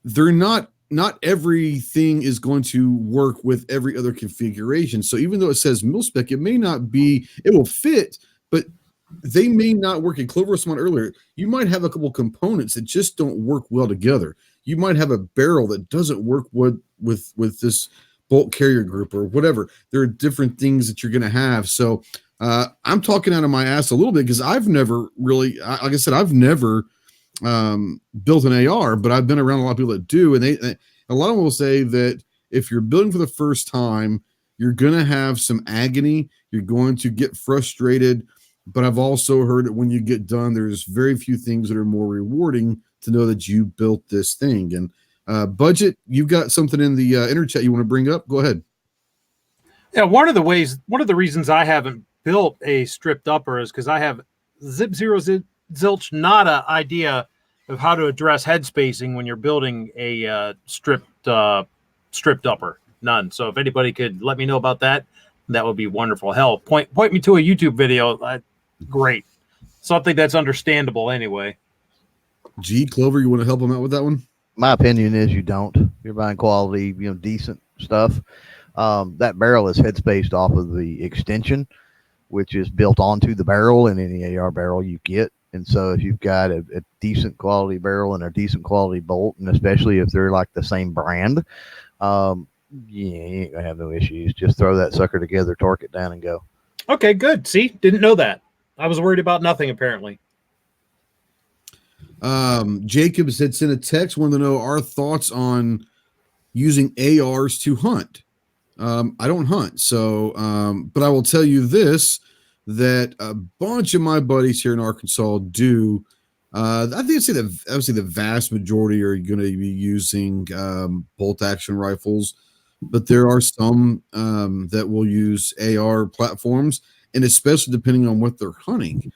they're not everything is going to work with every other configuration. So even though it says mil spec, it may not be, it will fit, but they may not work. And Clover was someone earlier, you might have a couple components that just don't work well together. You might have a barrel that doesn't work with this bolt carrier group or whatever. There are different things that you're going to have. So I'm talking out of my ass a little bit because I've never really, like I said, I've never built an AR, but I've been around a lot of people that do. And a lot of them will say that if you're building for the first time, you're going to have some agony. You're going to get frustrated. But I've also heard that when you get done, there's very few things that are more rewarding to know that you built this thing. And Budget, you've got something in the inner chat you want to bring up? Go ahead. Yeah, one of the reasons I haven't built a stripped upper is because I have zilch nada idea of how to address head spacing when you're building a stripped upper. None. So if anybody could let me know about that, that would be wonderful. Hell, point me to a YouTube video. Great. Something that's understandable anyway. G, Clover, you want to help them out with that one? My opinion is you don't. You're buying quality, decent stuff. That barrel is head spaced off of the extension, which is built onto the barrel in any AR barrel you get. And so if you've got a decent quality barrel and a decent quality bolt, and especially if they're like the same brand, you ain't gonna have no issues. Just throw that sucker together, torque it down, and go. Okay, good. See, didn't know that. I was worried about nothing apparently. Jacobs had sent a text, wanted to know our thoughts on using ARs to hunt. I don't hunt, so but I will tell you this, that a bunch of my buddies here in Arkansas do. I think I'd say that obviously the vast majority are going to be using bolt action rifles, but there are some that will use AR platforms, and especially depending on what they're hunting.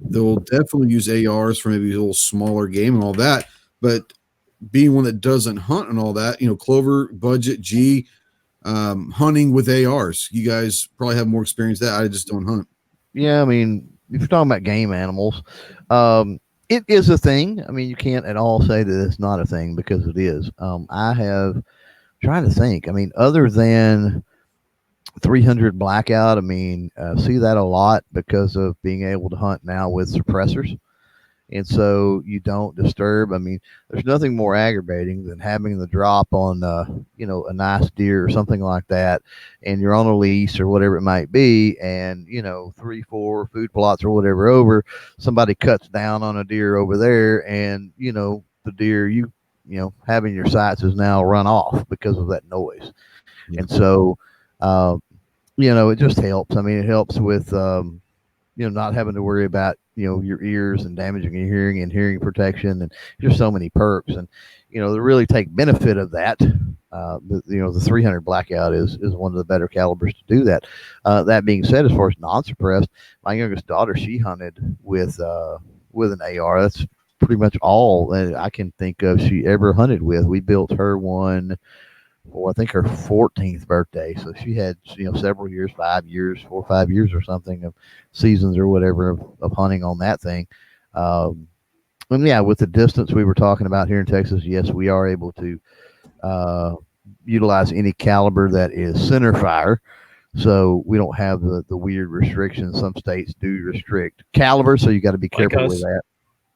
They'll definitely use ARs for maybe a little smaller game and all that, but being one that doesn't hunt and all that, Clover, Budget, G, hunting with ARs. You guys probably have more experience that I just don't hunt. Yeah, I mean, if you're talking about game animals, it is a thing. I mean, you can't at all say that it's not a thing because it is. I have trying to think. I mean, other than 300 blackout, I mean, see that a lot because of being able to hunt now with suppressors. And so you don't disturb. I mean, there's nothing more aggravating than having the drop on, a nice deer or something like that, and you're on a lease or whatever it might be, and 3, 4 food plots or whatever over, somebody cuts down on a deer over there, and the deer having your sights is now run off because of that noise. Yeah. And so, uh, it just helps. I mean, it helps with not having to worry about your ears and damaging your hearing and hearing protection, and just so many perks. And to really take benefit of that, the 300 blackout is one of the better calibers to do that. That being said, as far as non-suppressed, my youngest daughter, she hunted with an AR. That's pretty much all that I can think of she ever hunted with. We built her one for I think her 14th birthday. So she had, several years, 5 years, 4 or 5 years or something of seasons or whatever of hunting on that thing. And yeah, with the distance we were talking about here in Texas, yes, we are able to utilize any caliber that is center fire. So we don't have the weird restrictions. Some states do restrict caliber, so you got to be careful with that.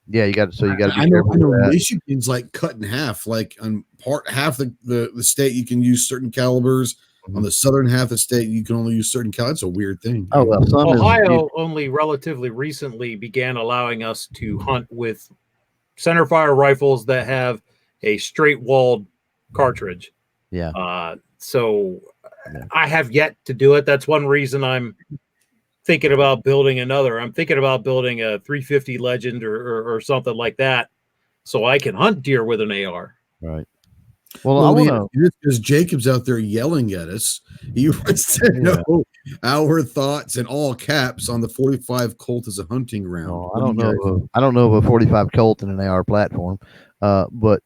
Yeah, you got to be careful. I know with that. Michigan's like cut in half. Like on half the state you can use certain calibers. Mm-hmm. On the southern half of the state you can only use certain calibers. It's a weird thing. Oh well, Ohio only relatively recently began allowing us to hunt with centerfire rifles that have a straight walled cartridge. Yeah. So I have yet to do it. That's one reason I'm thinking about building another. I'm thinking about building a 350 Legend or something like that, so I can hunt deer with an AR. Right. Well, I want to, because Jacob's out there yelling at us. He wants to know our thoughts in all caps on the 45 Colt as a hunting round. I don't know of a 45 Colt in an AR platform, but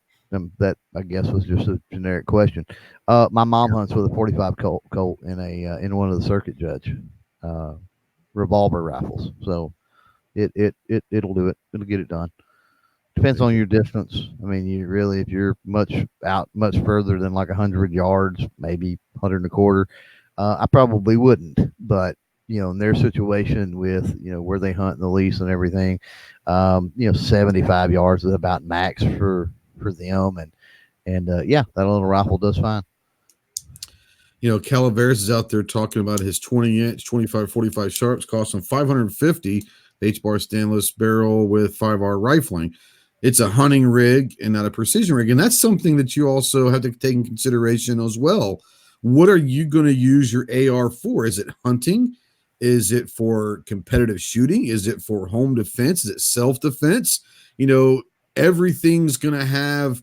that I guess was just a generic question. My mom hunts with a 45 Colt in one of the circuit judge revolver rifles, so it'll do it. It'll get it done. Depends on your distance. I mean, if you're much further than like 100 yards, maybe 100 and a quarter, I probably wouldn't. But in their situation with where they hunt in the lease and everything, 75 yards is about max for them, and that little rifle does fine. Calaveras is out there talking about his 20-inch 25-45 sharps cost him $550, H-bar stainless barrel with 5R rifling. It's a hunting rig and not a precision rig, and that's something that you also have to take in consideration as well. What are you going to use your AR for? Is it hunting? Is it for competitive shooting? Is it for home defense? Is it self-defense? Everything's going to have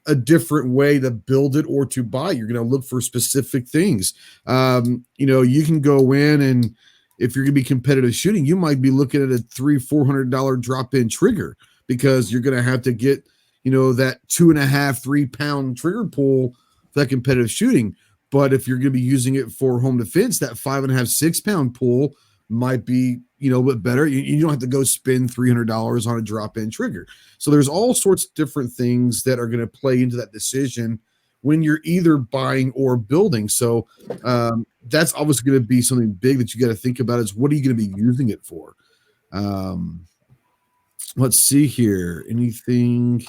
a different way to build it or to buy. You're going to look for specific things. You can go in, and if you're going to be competitive shooting, you might be looking at a $300-400 drop-in trigger, because you're going to have to get, that 2.5-3 pound trigger pull for that competitive shooting. But if you're going to be using it for home defense, that 5.5-6 pound pull might be, a bit better. You don't have to go spend $300 on a drop-in trigger. So there's all sorts of different things that are going to play into that decision when you're either buying or building. So that's obviously going to be something big that you got to think about, is what are you going to be using it for? Let's see here. Anything?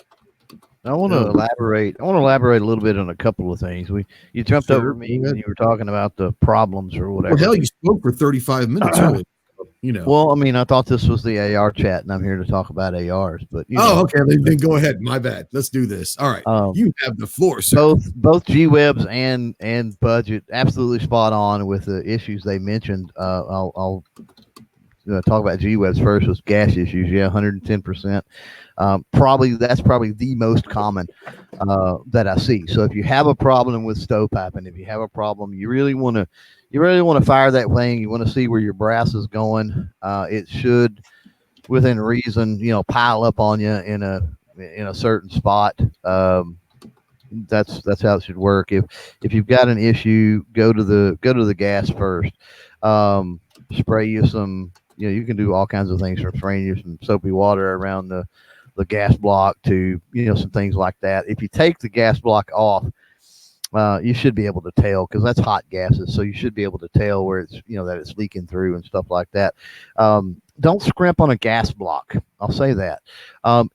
I want to elaborate. I want to elaborate a little bit on a couple of things. You jumped over me when you were talking about the problems or whatever. Well, hell, you spoke for 35 minutes. Well, I mean, I thought this was the AR chat, and I'm here to talk about ARs. But okay, then go ahead. My bad. Let's do this. All right, you have the floor, sir. Both G-Webs and Budget absolutely spot on with the issues they mentioned. I'll talk about G-Webs first. Was gas issues. Yeah, 110%. That's probably the most common that I see. So if you have a problem with stovepipe, and if you have a problem, you really want to fire that thing. You want to see where your brass is going. It should, within reason, pile up on you in a certain spot. That's how it should work. If you've got an issue, go to the gas first. spray you some, you can do all kinds of things from spraying you some soapy water around the gas block to, some things like that. If you take the gas block off, you should be able to tell, because that's hot gases. So you should be able to tell where it's, that it's leaking through and stuff like that. Don't scrimp on a gas block. I'll say that.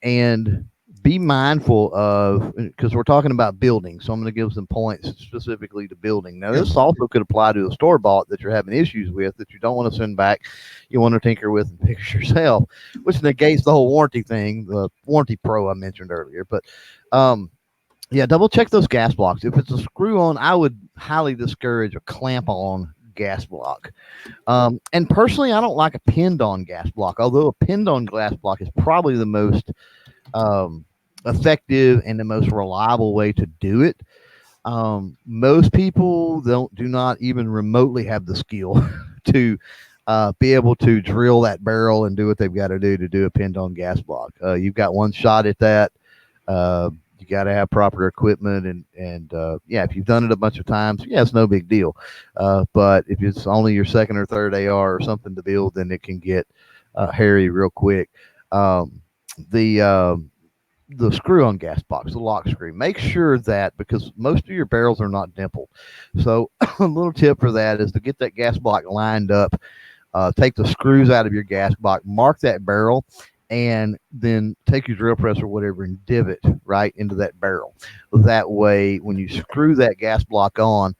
And be mindful of, because we're talking about building. So I'm going to give some points specifically to building. Now, this also could apply to a store bought that you're having issues with that you don't want to send back. You want to tinker with and fix yourself, which negates the whole warranty thing, the warranty pro I mentioned earlier. But, yeah, double check those gas blocks. If it's a screw on, I would highly discourage a clamp on gas block. And personally, I don't like a pinned on gas block, although a pinned on gas block is probably the most effective and the most reliable way to do it. Most people do not even remotely have the skill to be able to drill that barrel and do what they've got to do a pinned on gas block. You've got one shot at that. You got to have proper equipment and yeah, if you've done it a bunch of times, yeah, it's no big deal. But if it's only your second or third AR or something to build, then it can get hairy real quick. The screw on gas box, the lock screw, make sure that, because most of your barrels are not dimpled. So a little tip for that is to get that gas block lined up, take the screws out of your gas block, mark that barrel, and then take your drill press or whatever and divot right into that barrel. That way, when you screw that gas block on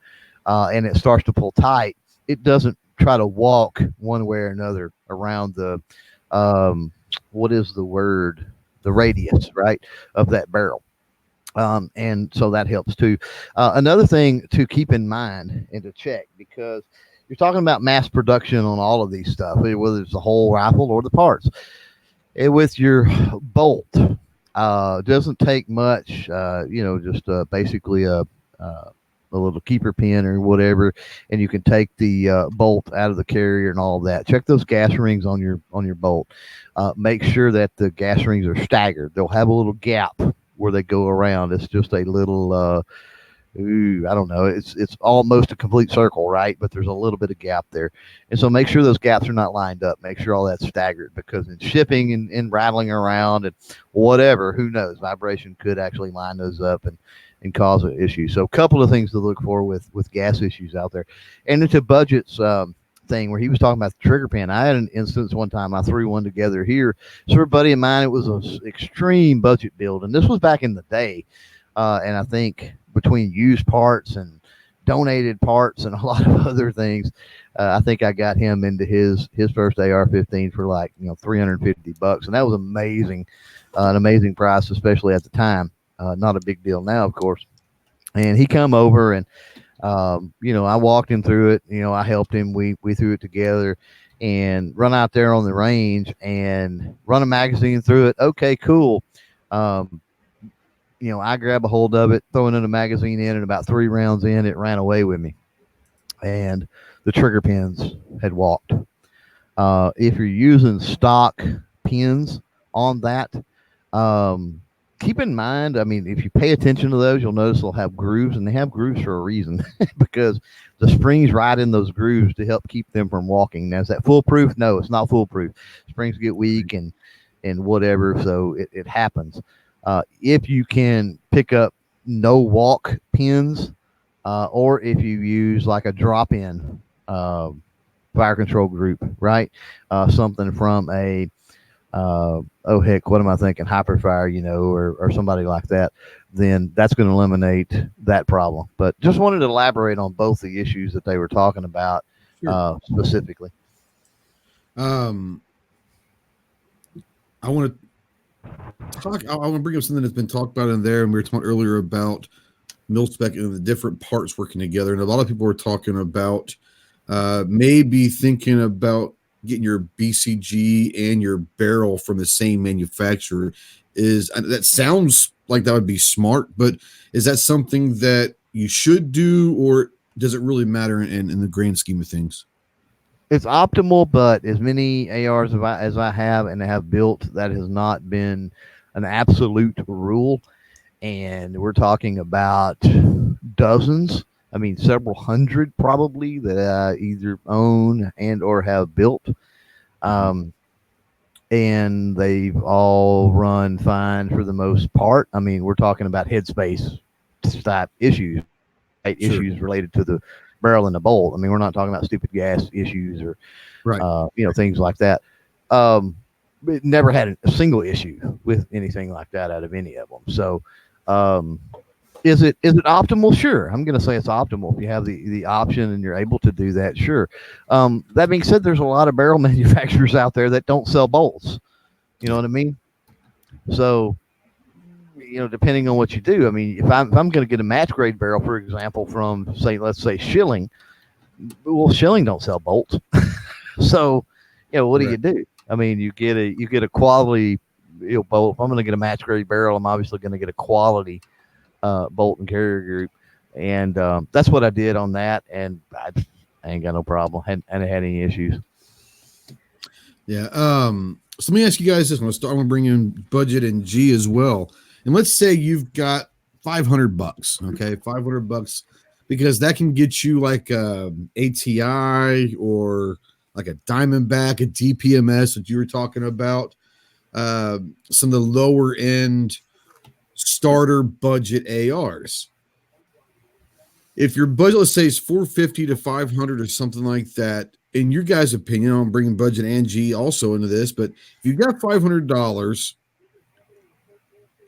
and it starts to pull tight, it doesn't try to walk one way or another around the, what is the word? The radius, right, of that barrel. And so that helps too. Another thing to keep in mind and to check, because you're talking about mass production on all of these stuff, whether it's the whole rifle or the parts. With your bolt, doesn't take much, just basically a little keeper pin or whatever, and you can take the bolt out of the carrier and all of that. Check those gas rings on your bolt. Make sure that the gas rings are staggered. They'll have a little gap where they go around. It's just a little, I don't know. It's almost a complete circle, right? But there's a little bit of gap there. And so make sure those gaps are not lined up. Make sure all that's staggered, because in shipping and rattling around and whatever, who knows, vibration could actually line those up and cause an issue. So a couple of things to look for with gas issues out there. And into budgets, thing where he was talking about the trigger pin. I had an instance one time I threw one together here. So for a buddy of mine, it was an extreme budget build, and this was back in the day. And I think between used parts and donated parts and a lot of other things, I think I got him into his first AR-15 for like $350, and that was amazing, an amazing price, especially at the time. Not a big deal now, of course. And he come over and I walked him through it. I helped him. We threw it together and run out there on the range and run a magazine through it. Okay, cool. I grab a hold of it, throwing in a magazine in, and about 3 rounds in, it ran away with me. And the trigger pins had walked. If you're using stock pins on that, keep in mind, if you pay attention to those, you'll notice they'll have grooves, and they have grooves for a reason because the springs right in those grooves to help keep them from walking. Now, is that foolproof? No, it's not foolproof. Springs get weak and whatever, so it happens. If you can pick up no walk pins, or if you use like a drop-in fire control group, right? Something from a what am I thinking? Hyperfire, or somebody like that, then that's going to eliminate that problem. But just wanted to elaborate on both the issues that they were talking about. Sure. Specifically. I want to bring up something that's been talked about in there, and we were talking earlier about mil-spec and the different parts working together. And a lot of people were talking about maybe thinking about getting your BCG and your barrel from the same manufacturer. That sounds like that would be smart, but is that something that you should do, or does it really matter in the grand scheme of things? It's optimal, but as many ARs as I have and have built, that has not been an absolute rule. And we're talking about dozens I mean, several hundred probably that I either own and or have built. And they've all run fine for the most part. I mean, we're talking about headspace type issues, right? Sure. Issues related to the barrel and the bolt. I mean, we're not talking about stupid gas issues or, things like that. But never had a single issue with anything like that out of any of them. So, is it optimal? Sure. I'm going to say it's optimal if you have the option and you're able to do that. Sure. That being said, there's a lot of barrel manufacturers out there that don't sell bolts. You know what I mean? So, depending on what you do, I mean, if I'm going to get a match grade barrel, for example, from let's say Schilling, well, Schilling don't sell bolts. So, what do you do? I mean, you get a quality bolt. If I'm going to get a match grade barrel, I'm obviously going to get a quality bolt and carrier group, and that's what I did on that, and I ain't got no problem. Hadn't had any issues. Yeah. So let me ask you guys this. I'm gonna bring in budget and G as well. And let's say you've got $500. Okay, $500 because that can get you like a ATI or like a Diamondback, a DPMS that you were talking about. Some of the lower end starter budget ARs. If your budget, let's say, is $450 to $500 or something like that, in your guys' opinion, I'm bringing budget and G also into this, but if you've got $500,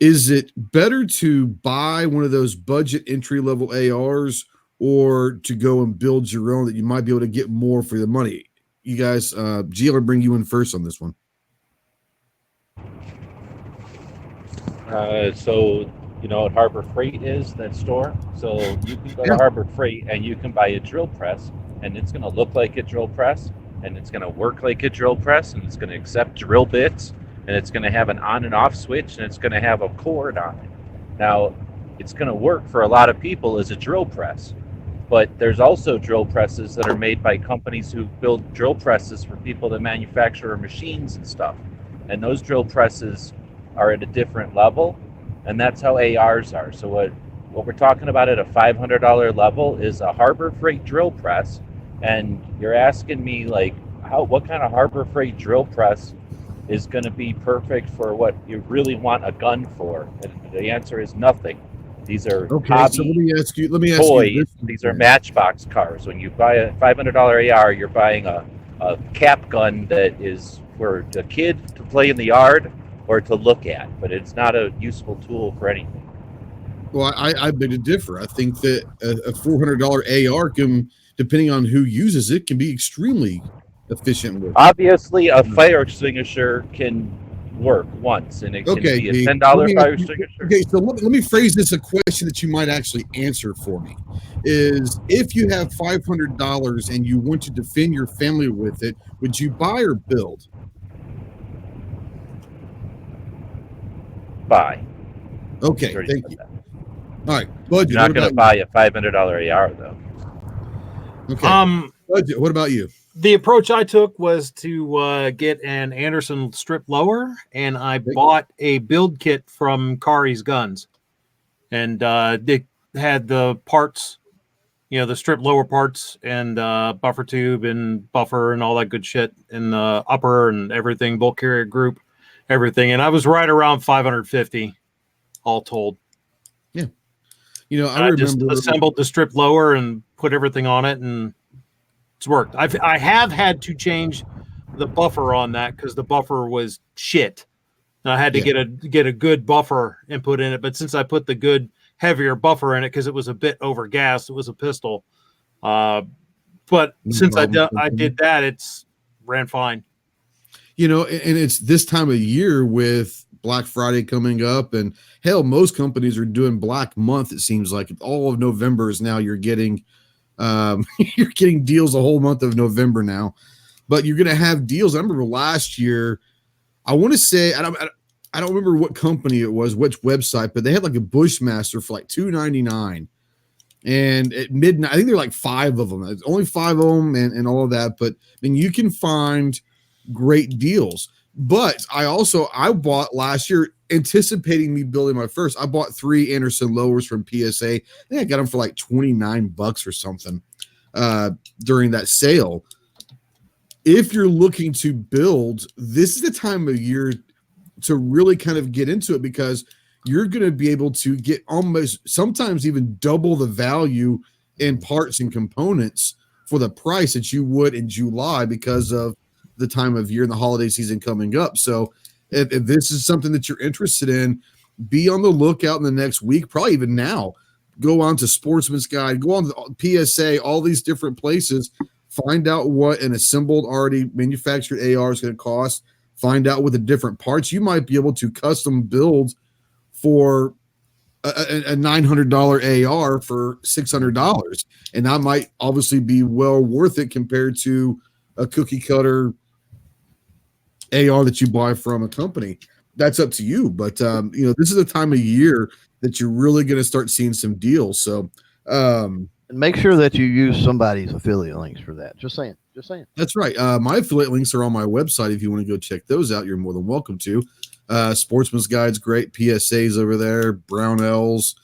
is it better to buy one of those budget entry level ARs or to go and build your own that you might be able to get more for the money? You guys, G, I'll bring you in first on this one. So you know what Harbor Freight is, that store? So you can go to Harbor Freight and you can buy a drill press, and it's going to look like a drill press, and it's going to work like a drill press, and it's going to accept drill bits, and it's going to have an on and off switch, and it's going to have a cord on it. Now, it's going to work for a lot of people as a drill press, but there's also drill presses that are made by companies who build drill presses for people that manufacture machines and stuff. And those drill presses are at a different level, and that's how ARs are. So what we're talking about at a $500 level is a Harbor Freight drill press, and you're asking me like, what kind of Harbor Freight drill press is going to be perfect for what you really want a gun for? And the answer is nothing. These are hobby, so let me ask you toys. These are Matchbox cars. When you buy a $500 AR, you're buying a cap gun that is for a kid to play in the yard or to look at, but it's not a useful tool for anything. Well, I beg to differ. I think that a $400 AR can, depending on who uses it, can be extremely efficient with. Obviously, a fire extinguisher can work once, and it can be a $10 fire extinguisher. Okay, so let me phrase this a question that you might actually answer for me. Is if you have $500 and you want to defend your family with it, would you buy or build? Buy. Okay, thank you. All right, budget. You're not going to buy a $500 AR though. Okay. Budget. What about you? The approach I took was to get an Anderson strip lower, and I bought a build kit from Kari's Guns, and it had the parts, the strip lower parts and buffer tube and buffer and all that good shit in the upper and everything, bolt carrier group, everything, and I was right around 550 all told. Yeah, I remember just assembled the strip lower and put everything on it, and it's worked. I have had to change the buffer on that because the buffer was shit. And I had to get a good buffer input in it, but since I put the good heavier buffer in it because it was a bit over gas, it was a pistol. But since I did that, it's ran fine. And it's this time of year with Black Friday coming up, and hell, most companies are doing Black Month. It seems like all of November is now you're getting deals the whole month of November now, but you're going to have deals. I remember last year, I want to say, I don't remember what company it was, which website, but they had like a Bushmaster for like $299. And at midnight, I think there were like 5 of them. There's only 5 of them and all of that. But you can find great deals. But I bought last year anticipating me building my first, I bought 3 Anderson lowers from PSA. I think I got them for like $29 or something during that sale. If you're looking to build, this is the time of year to really kind of get into it, because you're going to be able to get almost sometimes even double the value in parts and components for the price that you would in July, because of the time of year and the holiday season coming up. So if this is something that you're interested in, be on the lookout in the next week, probably even now. Go on to Sportsman's Guide, go on to PSA, all these different places. Find out what an assembled, already manufactured AR is going to cost. Find out what the different parts you might be able to custom build for a $900 AR for $600. And that might obviously be well worth it compared to a cookie cutter AR that you buy from a company. That's up to you. But, this is the time of year that you're really going to start seeing some deals. So, and make sure that you use somebody's affiliate links for that. Just saying. That's right. My affiliate links are on my website. If you want to go check those out, you're more than welcome to. Sportsman's Guide's great. PSA's over there. Brownells.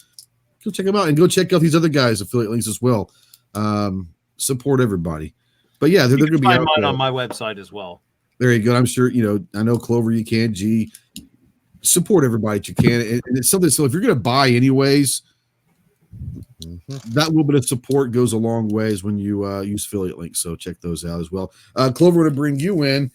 Go check them out, and go check out these other guys' affiliate links as well. Support everybody. But yeah, they're going to be find mine on my website as well. There you go. I'm sure, I know Clover, you can. G, support everybody that you can. And it's something, so if you're going to buy anyways, that little bit of support goes a long ways when you use affiliate links. So check those out as well. Clover, to bring you in,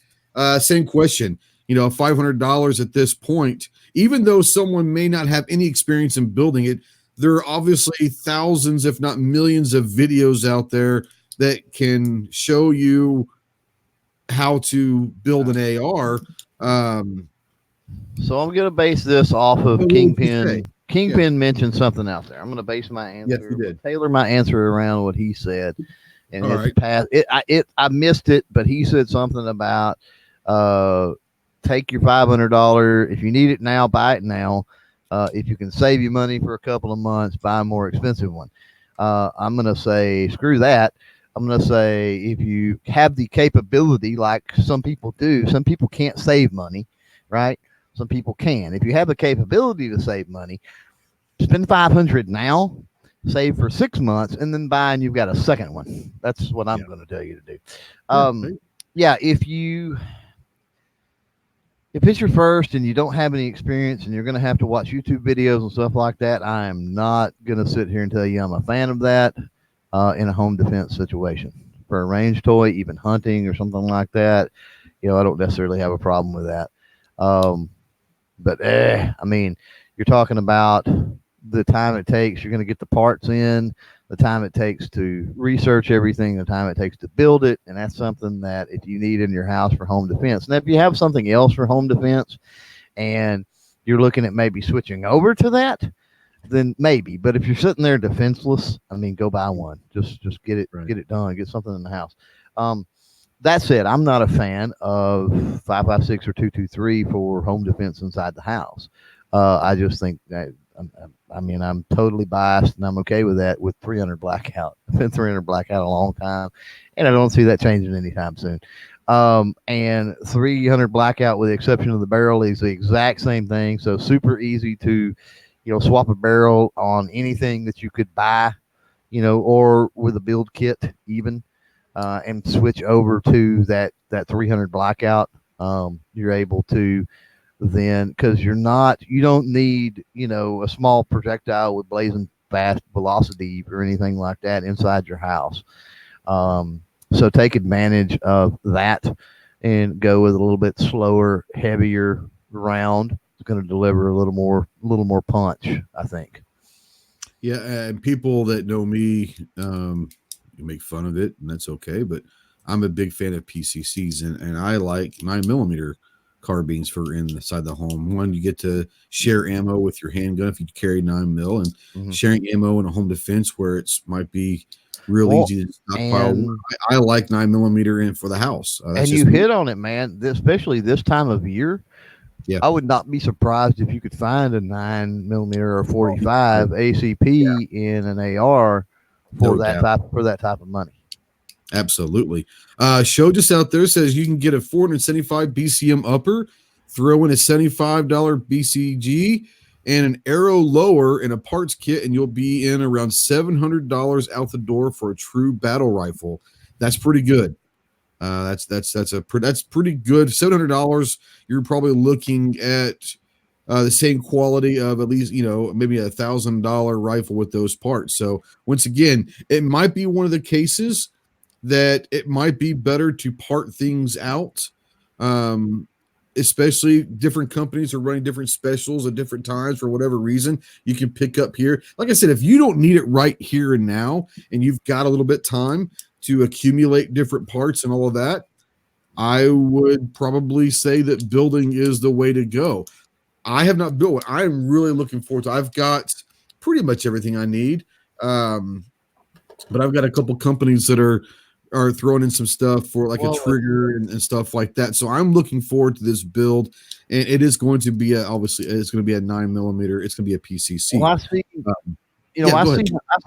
same question. $500 at this point, even though someone may not have any experience in building it, there are obviously thousands, if not millions, of videos out there that can show you how to build an AR. So I'm going to base this off of Kingpin. Kingpin mentioned something out there. I'm going to base my answer. Yes, he did. Tailor my answer around what he said. And All it's past. I missed it, but he said something about take your $500. If you need it now, buy it now. If you can save you money for a couple of months, buy a more expensive one. I'm going to say, screw that. I'm going to say, if you have the capability, like some people do, some people can't save money, right? Some people can. If you have the capability to save money, spend $500 now, save for 6 months, and then buy, and you've got a second one. That's what I'm going to tell you to do. If it's your first and you don't have any experience and you're going to have to watch YouTube videos and stuff like that, I am not going to sit here and tell you I'm a fan of that in a home defense situation. For a range toy, even hunting or something like that, I don't necessarily have a problem with that. But you're talking about the time it takes. You're going to get the parts in, the time it takes to research everything, the time it takes to build it. And that's something that if you need in your house for home defense. Now, if you have something else for home defense and you're looking at maybe switching over to that, then maybe. But if you're sitting there defenseless, go buy one. Just get it, Get it done. Get something in the house. That said, I'm not a fan of 5.56 or 223 for home defense inside the house. I just think that I'm totally biased, and I'm okay with that with 300 blackout. I've been 300 blackout a long time, and I don't see that changing anytime soon. And 300 blackout, with the exception of the barrel, is the exact same thing. So super easy to, swap a barrel on anything that you could buy, or with a build kit even. And switch over to that 300 blackout. You're able to then, because you don't need, a small projectile with blazing fast velocity or anything like that inside your house. So take advantage of that and go with a little bit slower, heavier round. It's going to deliver a little more punch, I think. Yeah, and people that know me, you make fun of it, and that's okay. But I'm a big fan of PCCs, and I like 9mm carbines for inside the home. One, you get to share ammo with your handgun if you carry 9mm, and sharing ammo in a home defense where it's might be real easy to stockpile. I like 9mm in for the house. And you hit on it, man. Especially this time of year. Yeah, I would not be surprised if you could find a 9mm or 45 ACP in an AR for that type of money. Absolutely. Show just out there says you can get a 475 BCM upper, throw in a $75 BCG and an arrow lower in a parts kit, and you'll be in around $700 out the door for a true battle rifle. That's pretty good. That's pretty good. $700. You're probably looking at the same quality of at least, maybe $1,000 rifle with those parts. So once again, it might be one of the cases that it might be better to part things out. Especially different companies are running different specials at different times for whatever reason. You can pick up here. Like I said, if you don't need it right here and now, and you've got a little bit time to accumulate different parts and all of that, I would probably say that building is the way to go. I have not built one. I'm really looking forward to. I've got pretty much everything I need, but I've got a couple companies that are throwing in some stuff for like a trigger and stuff like that. So I'm looking forward to this build, and it is going to be obviously it's going to be a 9mm. It's going to be a PCC. Well, I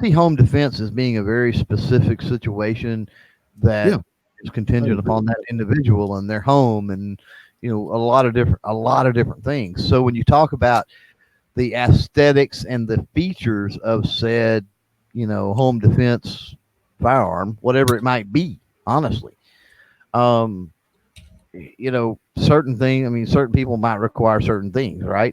see home defense as being a very specific situation that is contingent upon that individual and their home, and a lot of different things. So when you talk about the aesthetics and the features of said, home defense firearm, whatever it might be, honestly, certain people might require certain things, right?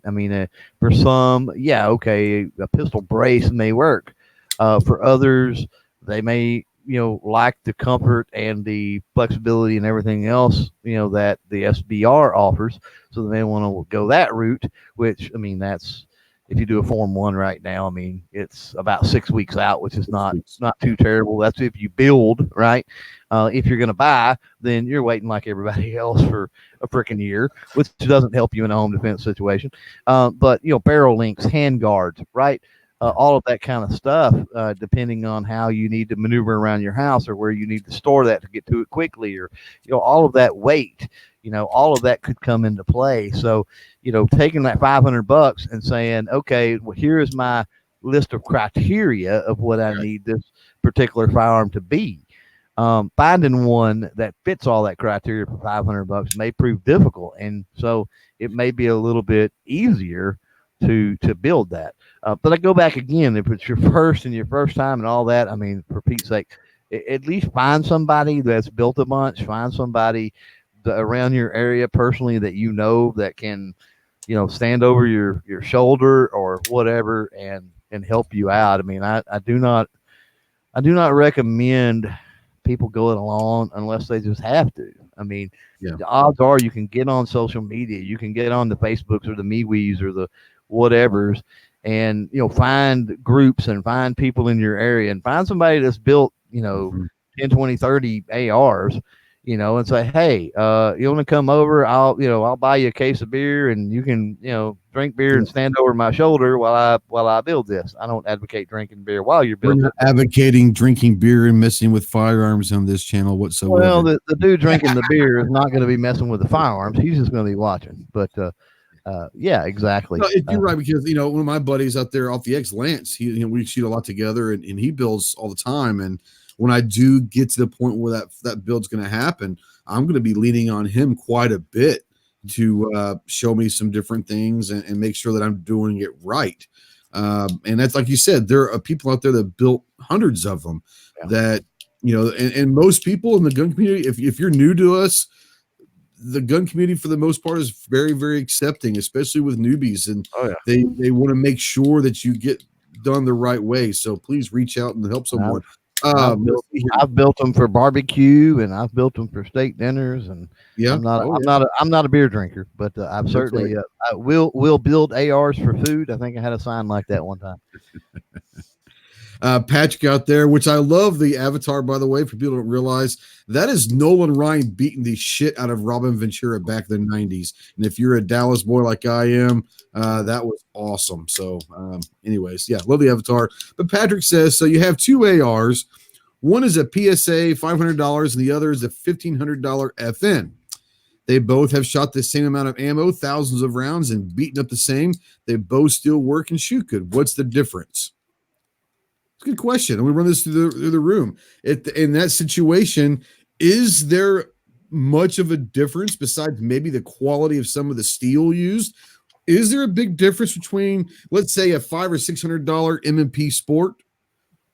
For some, a pistol brace may work. For others, they may, like the comfort and the flexibility and everything else, that the SBR offers. So they may want to go that route, which, that's, if you do a Form 1 right now, it's about 6 weeks out, which is not too terrible. That's if you build, right? If you're going to buy, then you're waiting like everybody else for a freaking year, which doesn't help you in a home defense situation. But, barrel links, hand guards, right? All of that kind of stuff, depending on how you need to maneuver around your house or where you need to store that to get to it quickly, or, all of that weight, all of that could come into play. So, taking that $500 and saying, okay, well, here is my list of criteria of what I need this particular firearm to be. Finding one that fits all that criteria for $500 may prove difficult. And so it may be a little bit easier to build that. But I go back again, if it's your first time and all that, for Pete's sake, at least find somebody that's built a bunch, find somebody around your area personally that that can, stand over your shoulder or whatever and help you out. I do not recommend people going along unless they just have to. The odds are you can get on social media, you can get on the Facebooks or the MeWe's or the whatevers, and find groups and find people in your area and find somebody that's built 10, 20, 30 ARs, and say, hey, you want to come over? I'll buy you a case of beer and you can, drink beer and stand over my shoulder while I build this. I don't advocate drinking beer while you're building. We're not advocating drinking beer and messing with firearms on this channel whatsoever. Well, the dude drinking the beer is not going to be messing with the firearms. He's just going to be watching. But yeah, exactly. No, you're right, because one of my buddies out there off the X, Lance, we shoot a lot together, and he builds all the time. And when I do get to the point where that build's going to happen, I'm going to be leaning on him quite a bit to show me some different things and make sure that I'm doing it right. And that's, like you said, there are people out there that built hundreds of them that, and most people in the gun community, if you're new to us, the gun community for the most part is very, very accepting, especially with newbies. And they want to make sure that you get done the right way. So please reach out and help someone. I've built them for barbecue, and I've built them for steak dinners, and I'm not a beer drinker, but I've certainly I will build ARs for food. I think I had a sign like that one time. Patch got there, which I love the avatar, by the way, for people who don't realize that is Nolan Ryan beating the shit out of Robin Ventura back in the 90s. And if you're a Dallas boy like I am, that was awesome. So anyways, love the avatar. But Patrick says, so you have two ARs. One is a PSA $500 and the other is a $1,500 FN. They both have shot the same amount of ammo, thousands of rounds, and beaten up the same. They both still work and shoot good. What's the difference? Good question. And we run this through the room. In that situation, is there much of a difference besides maybe the quality of some of the steel used? Is there a big difference between, let's say, a $500 or $600 M&P Sport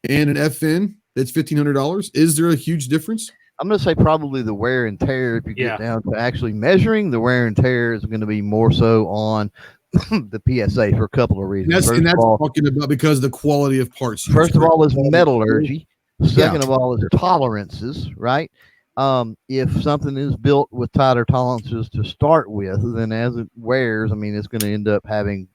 and an FN that's $1,500? Is there a huge difference? I'm going to say probably the wear and tear. If you get down to actually measuring, the wear and tear is going to be more so on the PSA for a couple of reasons. And that's talking about because of the quality of parts. First of all is metallurgy. Second of all is tolerances, right? If something is built with tighter tolerances to start with, then as it wears, I mean, it's going to end up having,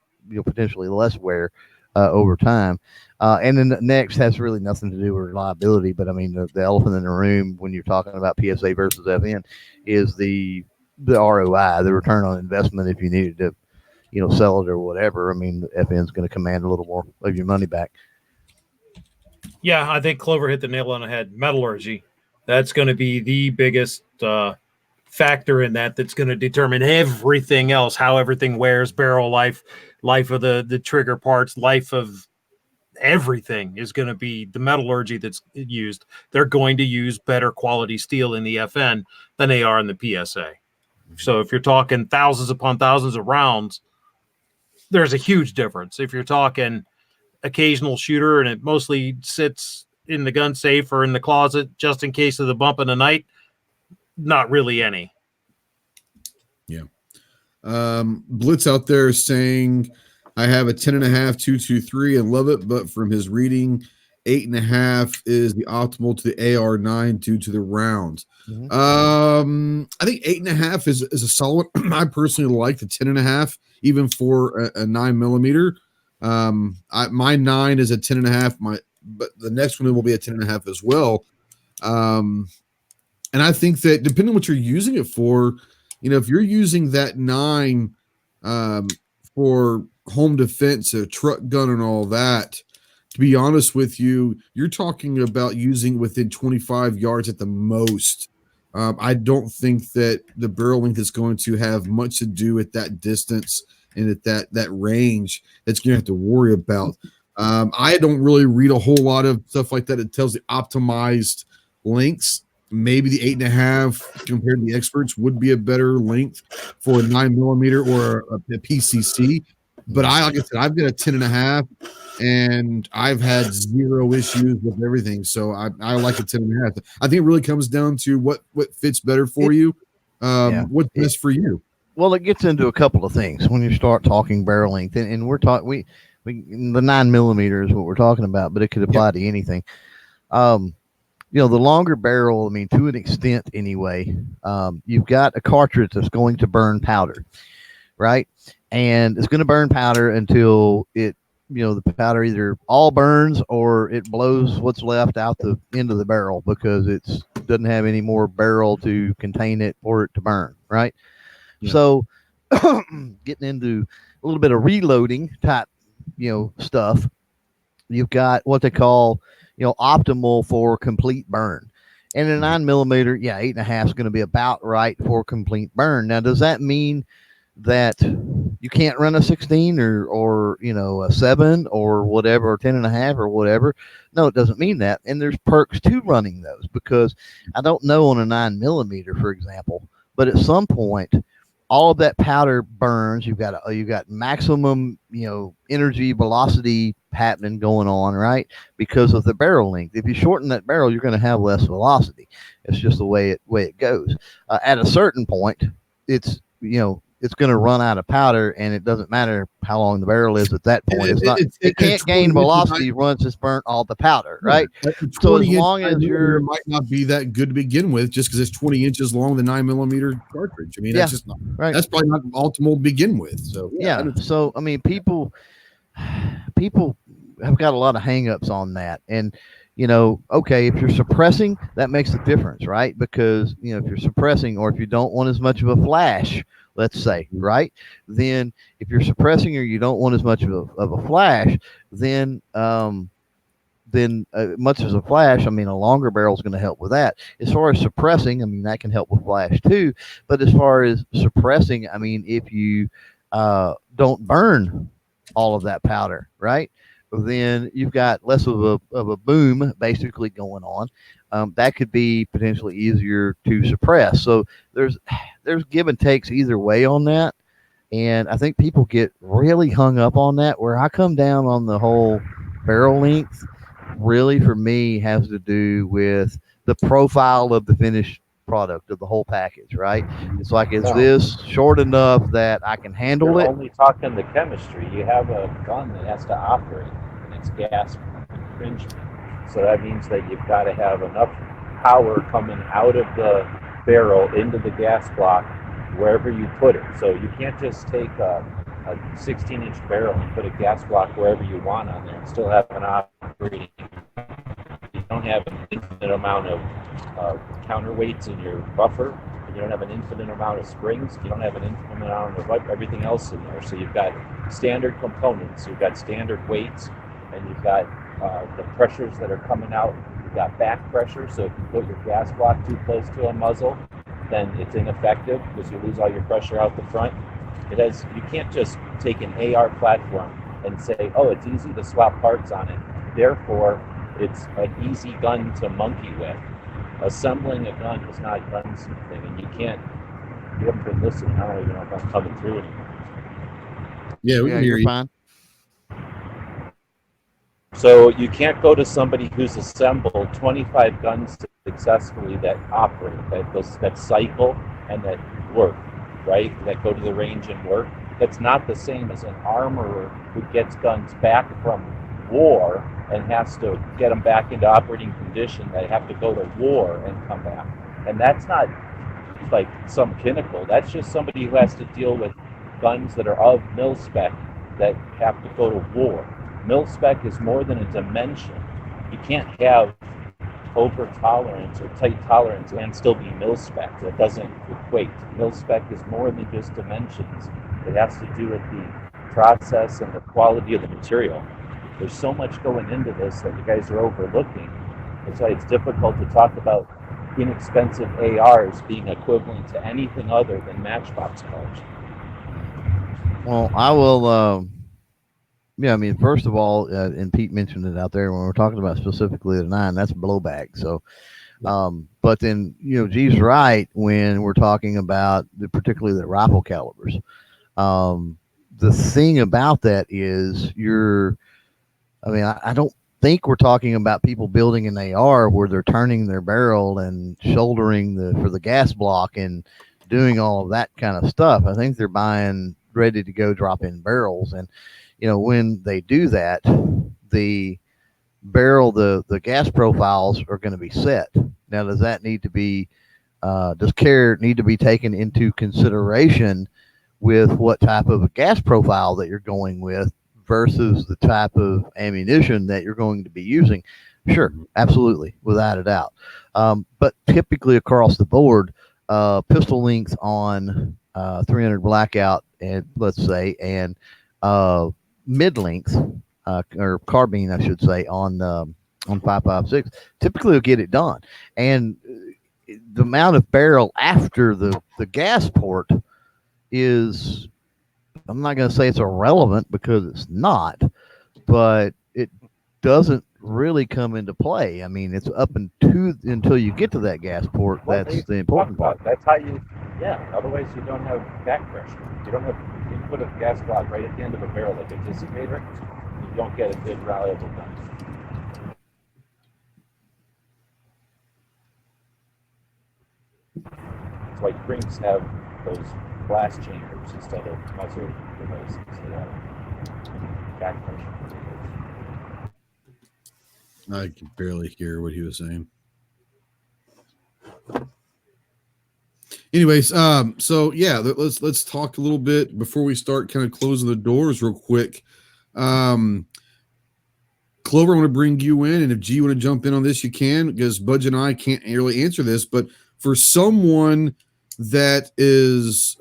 potentially less wear over time. And then the next has really nothing to do with reliability, but I mean, the elephant in the room when you're talking about PSA versus FN is the ROI, the return on investment. If you needed to, sell it or whatever, I mean, the FN is going to command a little more of your money back. Yeah, I think Clover hit the nail on the head. Metallurgy. That's going to be the biggest factor in that. That's going to determine everything else, how everything wears, barrel life of the trigger parts, life of everything is going to be the metallurgy that's used. They're going to use better quality steel in the FN than they are in the PSA. So if you're talking thousands upon thousands of rounds, there's a huge difference. If you're talking occasional shooter and it mostly sits in the gun safe or in the closet just in case of the bump in the night, not really any. Yeah. Blitz out there saying, I have a 10.5 223 and love it, but from his reading, 8.5 is the optimal to the AR-9 due to the rounds. Mm-hmm. I think 8.5 is a solid one. I personally like the 10.5, even for a 9mm. My 9 is a 10.5. But the next one will be a 10.5 as well. And I think that depending on what you're using it for, if you're using that 9 for home defense, a truck gun and all that, to be honest with you, you're talking about using within 25 yards at the most. I don't think that the barrel length is going to have much to do with that distance and at that range that's going to have to worry about. I don't really read a whole lot of stuff like that. It tells the optimized lengths. Maybe the 8.5 compared to the experts would be a better length for a 9mm or a PCC. But like I said, I've got a 10.5 and I've had zero issues with everything. So I like a 10.5. I think it really comes down to what fits better for you. What's best for you. Well, it gets into a couple of things when you start talking barrel length, and we're talking the 9mm is what we're talking about, but it could apply to anything. The longer barrel, I mean, to an extent anyway, you've got a cartridge that's going to burn powder, right? And it's going to burn powder until it, the powder either all burns or it blows what's left out the end of the barrel because it doesn't have any more barrel to contain it for it to burn, right? Yeah. So getting into a little bit of reloading type, stuff, you've got what they call, optimal for complete burn. And a 9mm, 8.5 is going to be about right for complete burn. Now, does that mean that you can't run a 16 or a 7 or whatever, or 10.5 or whatever? No, it doesn't mean that. And there's perks to running those, because I don't know on a 9mm, for example, but at some point, all of that powder burns. You've got maximum, energy velocity happening going on, right? Because of the barrel length. If you shorten that barrel, you're going to have less velocity. It's just the way it goes. At a certain point, it's going to run out of powder, and it doesn't matter how long the barrel is at that point. It can't gain velocity once it's burnt all the powder, right? So as long as it might not be that good to begin with, just because it's 20 inches long, the 9mm cartridge. I mean, that's just not right. That's probably not optimal to begin with. So So I mean, people have got a lot of hangups on that, and okay, if you're suppressing, that makes a difference, right? Because if you're suppressing, or if you don't want as much of a flash, let's say, right? Then if you're suppressing or you don't want as much of a flash, then much as a flash, I mean, a longer barrel is going to help with that. As far as suppressing, I mean, that can help with flash too. But as far as suppressing, I mean, if you don't burn all of that powder, right? then you've got less of a boom basically going on. That could be potentially easier to suppress. So there's give and takes either way on that. And I think people get really hung up on that. Where I come down on the whole barrel length, really for me has to do with the profile of the finished product of the whole package, right? It's like, is this short enough that I can handle You're it? only talking the chemistry. You have a gun that has to operate, and it's gas infringement. So that means that you've got to have enough power coming out of the barrel into the gas block wherever you put it. So you can't just take a 16-inch barrel and put a gas block wherever you want on there and still have an operating. You don't have an infinite amount of counterweights in your buffer. You don't have an infinite amount of springs. You don't have an infinite amount of everything else in there. So you've got standard components. You've got standard weights, and you've got the pressures that are coming out. You've got back pressure. So if you put your gas block too close to a muzzle, then it's ineffective because you lose all your pressure out the front. You can't just take an AR platform and say, oh, it's easy to swap parts on it, therefore it's an easy gun to monkey with. Assembling a gun is not gunsmithing, and you haven't been listening. I don't even know if I'm coming through anymore. Yeah, we can hear you're you. fine. So you can't go to somebody who's assembled 25 guns successfully that operate, that cycle and that work, right? That go to the range and work. That's not the same as an armorer who gets guns back from war and has to get them back into operating condition. They have to go to war and come back. And that's not like some pinnacle. That's just somebody who has to deal with guns that are of mil spec that have to go to war. Mil spec is more than a dimension. You can't have over tolerance or tight tolerance and still be mil spec. That doesn't equate. Mil spec is more than just dimensions. It has to do with the process and the quality of the material. There's so much going into this that you guys are overlooking. That's why it's difficult to talk about inexpensive ARs being equivalent to anything other than matchbox cars. Well, I will. Yeah, I mean, first of all, and Pete mentioned it out there when we're talking about specifically the 9, that's blowback. So, but then, G's right when we're talking about particularly the rifle calibers. The thing about that is I don't think we're talking about people building an AR where they're turning their barrel and shouldering for the gas block and doing all of that kind of stuff. I think they're buying ready to go drop in barrels. And, when they do that, the barrel, the gas profiles are going to be set. Now, does that need to be, does care need to be taken into consideration with what type of a gas profile that you're going with versus the type of ammunition that you're going to be using? Sure, absolutely, without a doubt. But typically across the board, pistol length on 300 blackout, and let's say, and mid length or carbine, I should say, on 5.56, typically will get it done. And the amount of barrel after the gas port is, I'm not going to say it's irrelevant because it's not, but it doesn't really come into play. I mean, it's up until you get to that gas port. That's the important part. That's how otherwise you don't have back pressure. You put a gas block right at the end of a barrel like a dissipator, you don't get a good reliable gun. That's why crinks have those blast chambers instead of muzzle devices. They have back pressure. I can barely hear what he was saying. Anyways, so yeah, let's talk a little bit before we start kind of closing the doors real quick. Clover, I want to bring you in, and if G, you want to jump in on this, you can, because Budge and I can't really answer this, but for someone that is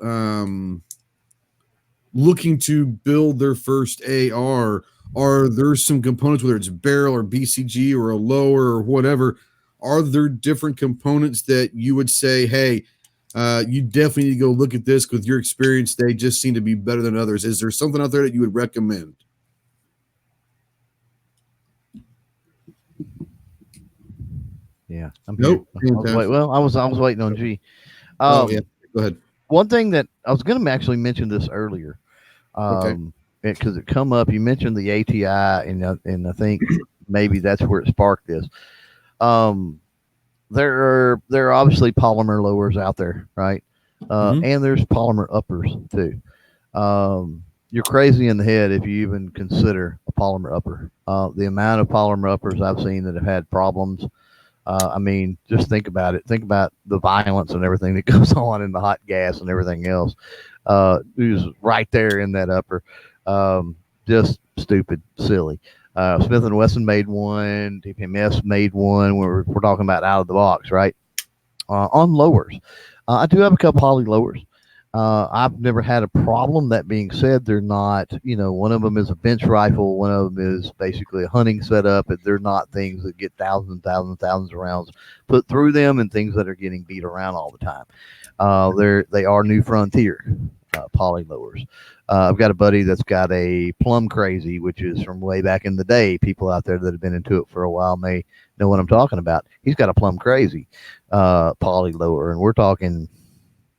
looking to build their first AR, are there some components, whether it's barrel or BCG or a lower or whatever, are there different components that you would say, hey, you definitely need to go look at this with your experience? They just seem to be better than others. Is there something out there that you would recommend? Yeah, I'm Nope. here. I was waiting on G. Yeah. Go ahead. One thing that I was going to actually mention this earlier, Okay. because it come up. You mentioned the ATI, and I think maybe that's where it sparked this. There are obviously polymer lowers out there, right? And there's polymer uppers too. You're crazy in the head if you even consider a polymer upper. The amount of polymer uppers I've seen that have had problems. I mean, just think about it. Think about the violence and everything that goes on in the hot gas and everything else. Who's right there in that upper. Just stupid, silly. Smith & Wesson made one. DPMS made one. We're talking about out of the box, right? On lowers. I do have a couple poly lowers. I've never had a problem. That being said, they're not, one of them is a bench rifle. One of them is basically a hunting setup. They're not things that get thousands of rounds put through them and things that are getting beat around all the time. They are New Frontier poly lowers. I've got a buddy that's got a Plum Crazy, which is from way back in the day. People out there that have been into it for a while may know what I'm talking about. He's got a Plum Crazy poly lower, and we're talking,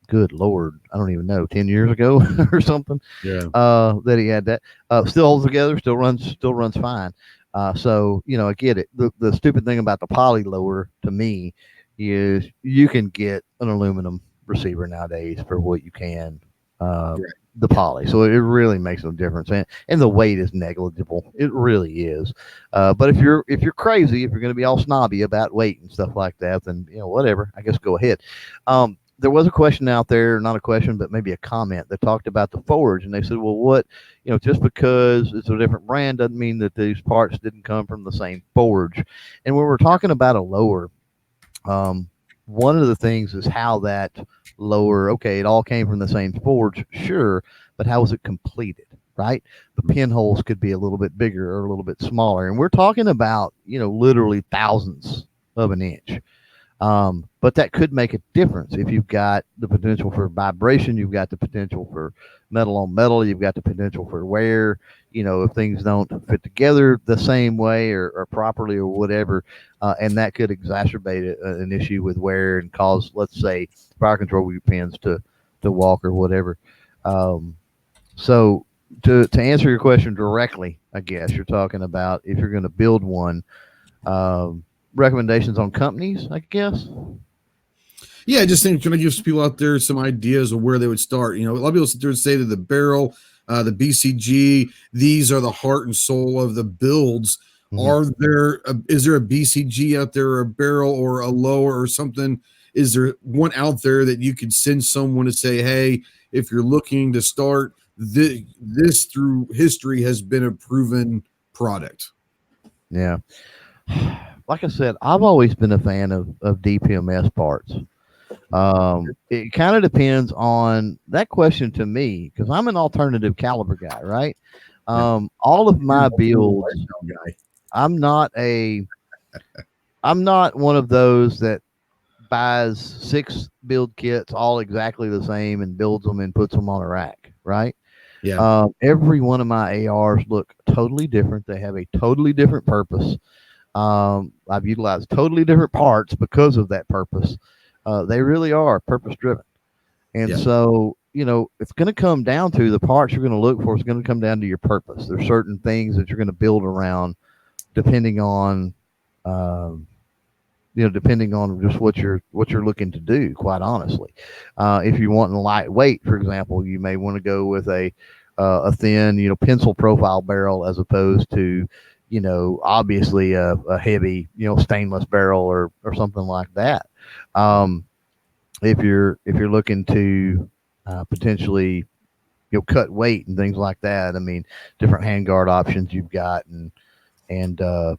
good Lord, I don't even know, 10 years ago or something. Yeah. That he had that. Still holds together, still runs fine. So, I get it. The stupid thing about the poly lower to me is you can get an aluminum receiver nowadays for what you can the poly. So it really makes no difference. And the weight is negligible. It really is. But if you're crazy, if you're going to be all snobby about weight and stuff like that, then, whatever, I guess go ahead. There was a question out there, not a question, but maybe a comment that talked about the forge. And they said, well, what, just because it's a different brand doesn't mean that these parts didn't come from the same forge. And when we're talking about a lower, one of the things is how that lower, okay, it all came from the same forge, sure, but how was it completed, right? The pinholes could be a little bit bigger or a little bit smaller. And we're talking about, literally thousandths of an inch. But that could make a difference if you've got the potential for vibration, you've got the potential for metal on metal, you've got the potential for wear, if things don't fit together the same way or properly or whatever, and that could exacerbate an issue with wear and cause, let's say, fire control group pins to walk or whatever. So to answer your question directly, I guess you're talking about if you're going to build one, recommendations on companies, I guess. Yeah, I just think trying to give people out there some ideas of where they would start. A lot of people sit there and say that the barrel, the BCG, these are the heart and soul of the builds. Mm-hmm. Is there a BCG out there, or a barrel, or a lower, or something? Is there one out there that you could send someone to say, hey, if you're looking to start, this through history has been a proven product? Yeah. Like I said, I've always been a fan of DPMS parts. It kind of depends on that question to me, because I'm an alternative caliber guy, right? All of my builds, I'm not one of those that buys 6 build kits all exactly the same and builds them and puts them on a rack, right? Yeah. Every one of my ARs look totally different. They have a totally different purpose. I've utilized totally different parts because of that purpose. They really are purpose driven. And so, it's going to come down to the parts you're going to look for. It's going to come down to your purpose. There's certain things that you're going to build around depending on, depending on just what you're looking to do, quite honestly. If you want lightweight, for example, you may want to go with a thin, pencil profile barrel as opposed to, obviously a heavy, stainless barrel or something like that. If you're looking to potentially, cut weight and things like that, I mean, different handguard options you've got, and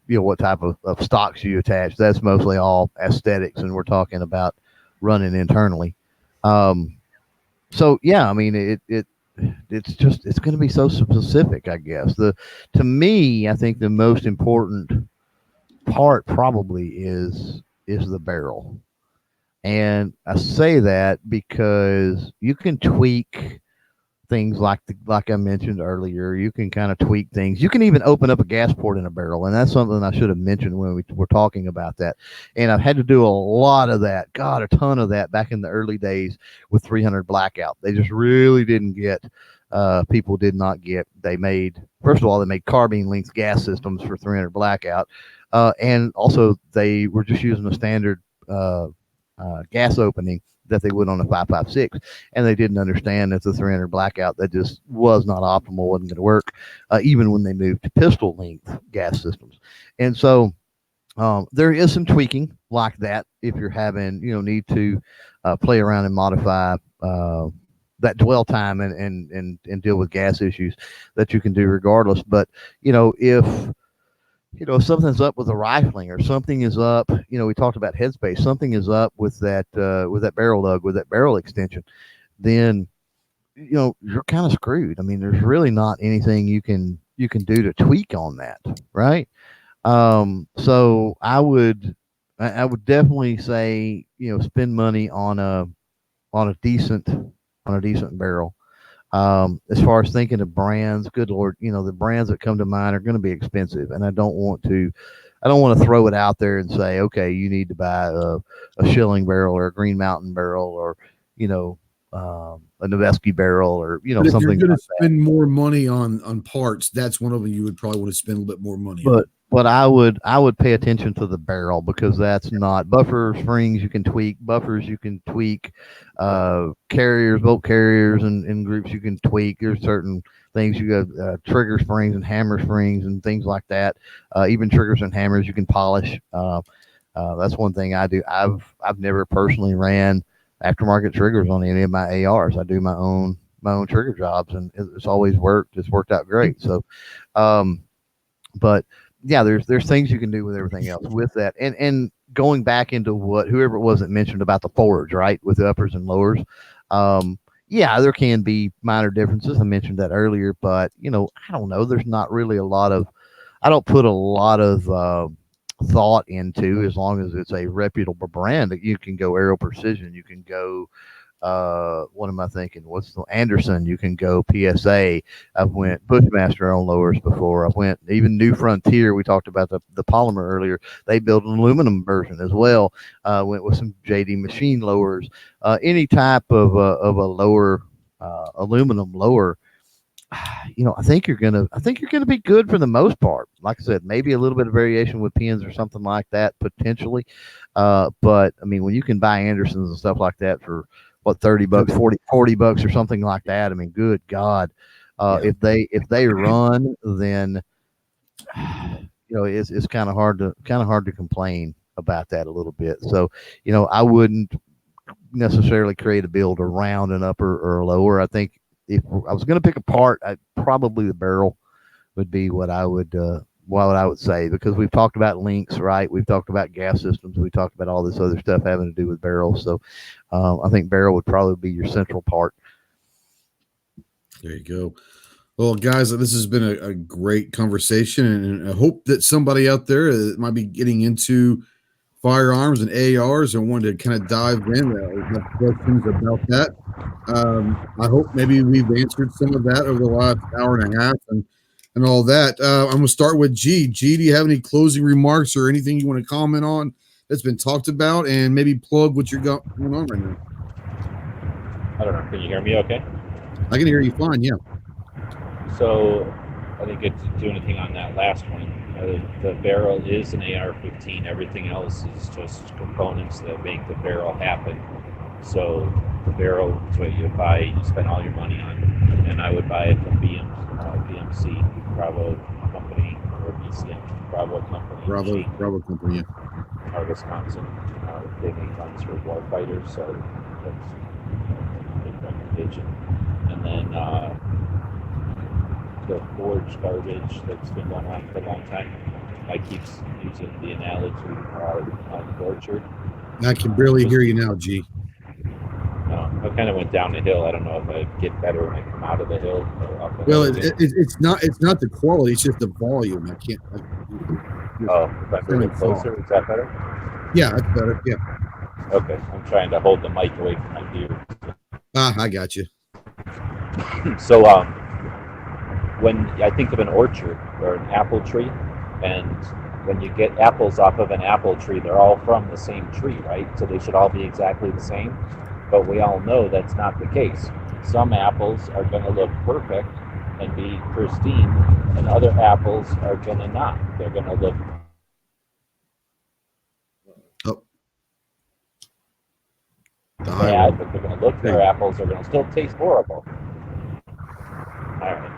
what type of stocks you attach. That's mostly all aesthetics, and we're talking about running internally. So yeah, I mean, it's going to be so specific, I guess. To me, I think the most important part probably is the barrel. And I say that because you can tweak things like I mentioned earlier. You can kind of tweak things. You can even open up a gas port in a barrel, and that's something I should have mentioned when we were talking about that. And I've had to do a lot of that, God, a ton of that back in the early days with 300 blackout. They just really didn't get. People did not get. They made, first of all, they made carbine length gas systems for 300 blackout, and also they were just using a standard gas opening that they would on a 5.56, and they didn't understand that the 300 blackout, that just was not optimal, wasn't going to work, even when they moved to pistol length gas systems. And so there is some tweaking like that if you're having, need to play around and modify that dwell time and deal with gas issues, that you can do regardless. But if something's up with the rifling, or something is up, we talked about headspace, something is up with that barrel lug, with that barrel extension, then you're kind of screwed. I mean, there's really not anything you can do to tweak on that, right? So I would definitely say, spend money on a decent barrel. As far as thinking of brands, good Lord, the brands that come to mind are going to be expensive, and I don't want to throw it out there and say, okay, you need to buy a Schilling barrel or a Green Mountain barrel, or a Noveske barrel, or but if something. You're going like to spend more money on parts, that's one of them you would probably want to spend a little bit more money on. But I would pay attention to the barrel, because that's not buffer springs you can tweak, buffers you can tweak, carriers, bolt carriers and groups you can tweak. There's certain things you got, trigger springs and hammer springs and things like that. Even triggers and hammers you can polish. That's one thing I do. I've never personally ran aftermarket triggers on any of my ARs. I do my own trigger jobs, and it's always worked. It's worked out great. So, but yeah, there's things you can do with everything else with that. And going back into what whoever it was that mentioned about the forge, right, with the uppers and lowers. Yeah, there can be minor differences. I mentioned that earlier, but I don't know. There's not really I don't put a lot of thought into, as long as it's a reputable brand, that you can go Aero Precision, you can go what am I thinking? What's the Anderson? You can go PSA. I've went Bushmaster on lowers before. I've went even New Frontier. We talked about the polymer earlier. They built an aluminum version as well. Went with some JD Machine lowers. Any type of a lower, aluminum lower. I think you're gonna be good for the most part. Like I said, maybe a little bit of variation with pins or something like that potentially. But I mean, when you can buy Andersons and stuff like that for what, $30, $40 or something like that. I mean, good God. If they run, then it's kind of hard to complain about that a little bit. So, I wouldn't necessarily create a build around an upper or a lower. I think if I was going to pick a part, probably the barrel would be what I would say, because we've talked about links, right? We've talked about gas systems. We talked about all this other stuff having to do with barrels. So I think barrel would probably be your central part. There you go. Well, guys, this has been a great conversation, and I hope that somebody out there that might be getting into firearms and ARs and wanted to kind of dive in, have questions about that. I hope maybe we've answered some of that over the last hour and a half and all that. I'm going to start with G. G, do you have any closing remarks or anything you want to comment on that's been talked about, and maybe plug what you're going on right now? I don't know. Can you hear me okay? I can hear you fine, yeah. So I think to do anything on that last one, the barrel is an AR-15. Everything else is just components that make the barrel happen. So the barrel is what you buy, you spend all your money on, and I would buy it from BMC, Bravo Company, or BCM, Bravo Company. Bravo Company, yeah. Or Wisconsin. They make guns for war fighters, so that's a big recommendation. And then the forge garbage that's been going on for a long time. I keep using the analogy on the orchard. I can barely hear you now, G. I kind of went down the hill. I don't know if I get better when I come out of the hill or up the hill. Well, it's not the quality; it's just the volume. I can't. If I'm moving closer, is that better? Yeah, that's better. Yeah. Okay, I'm trying to hold the mic away from my ears. I got you. So when I think of an orchard or an apple tree, and when you get apples off of an apple tree, they're all from the same tree, right? So they should all be exactly the same. But we all know that's not the case. Some apples are going to look perfect and be pristine, and other apples are going to not. They're going to look bad, but they're going to look, their apples are going to still taste horrible. All right.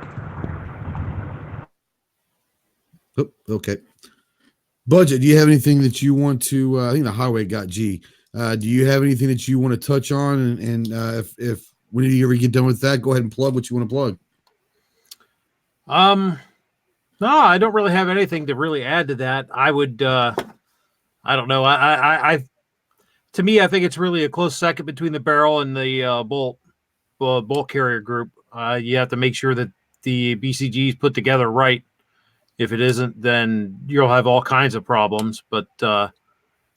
Oh, okay. Budget, do you have anything that you want to, I think the highway got G. Do you have anything that you want to touch on? And if when you ever get done with that, go ahead and plug what you want to plug. No, I don't really have anything to really add to that. I would, I don't know. To me, I think it's really a close second between the barrel and the bolt carrier group. You have to make sure that the BCG is put together right. If it isn't, then you'll have all kinds of problems. But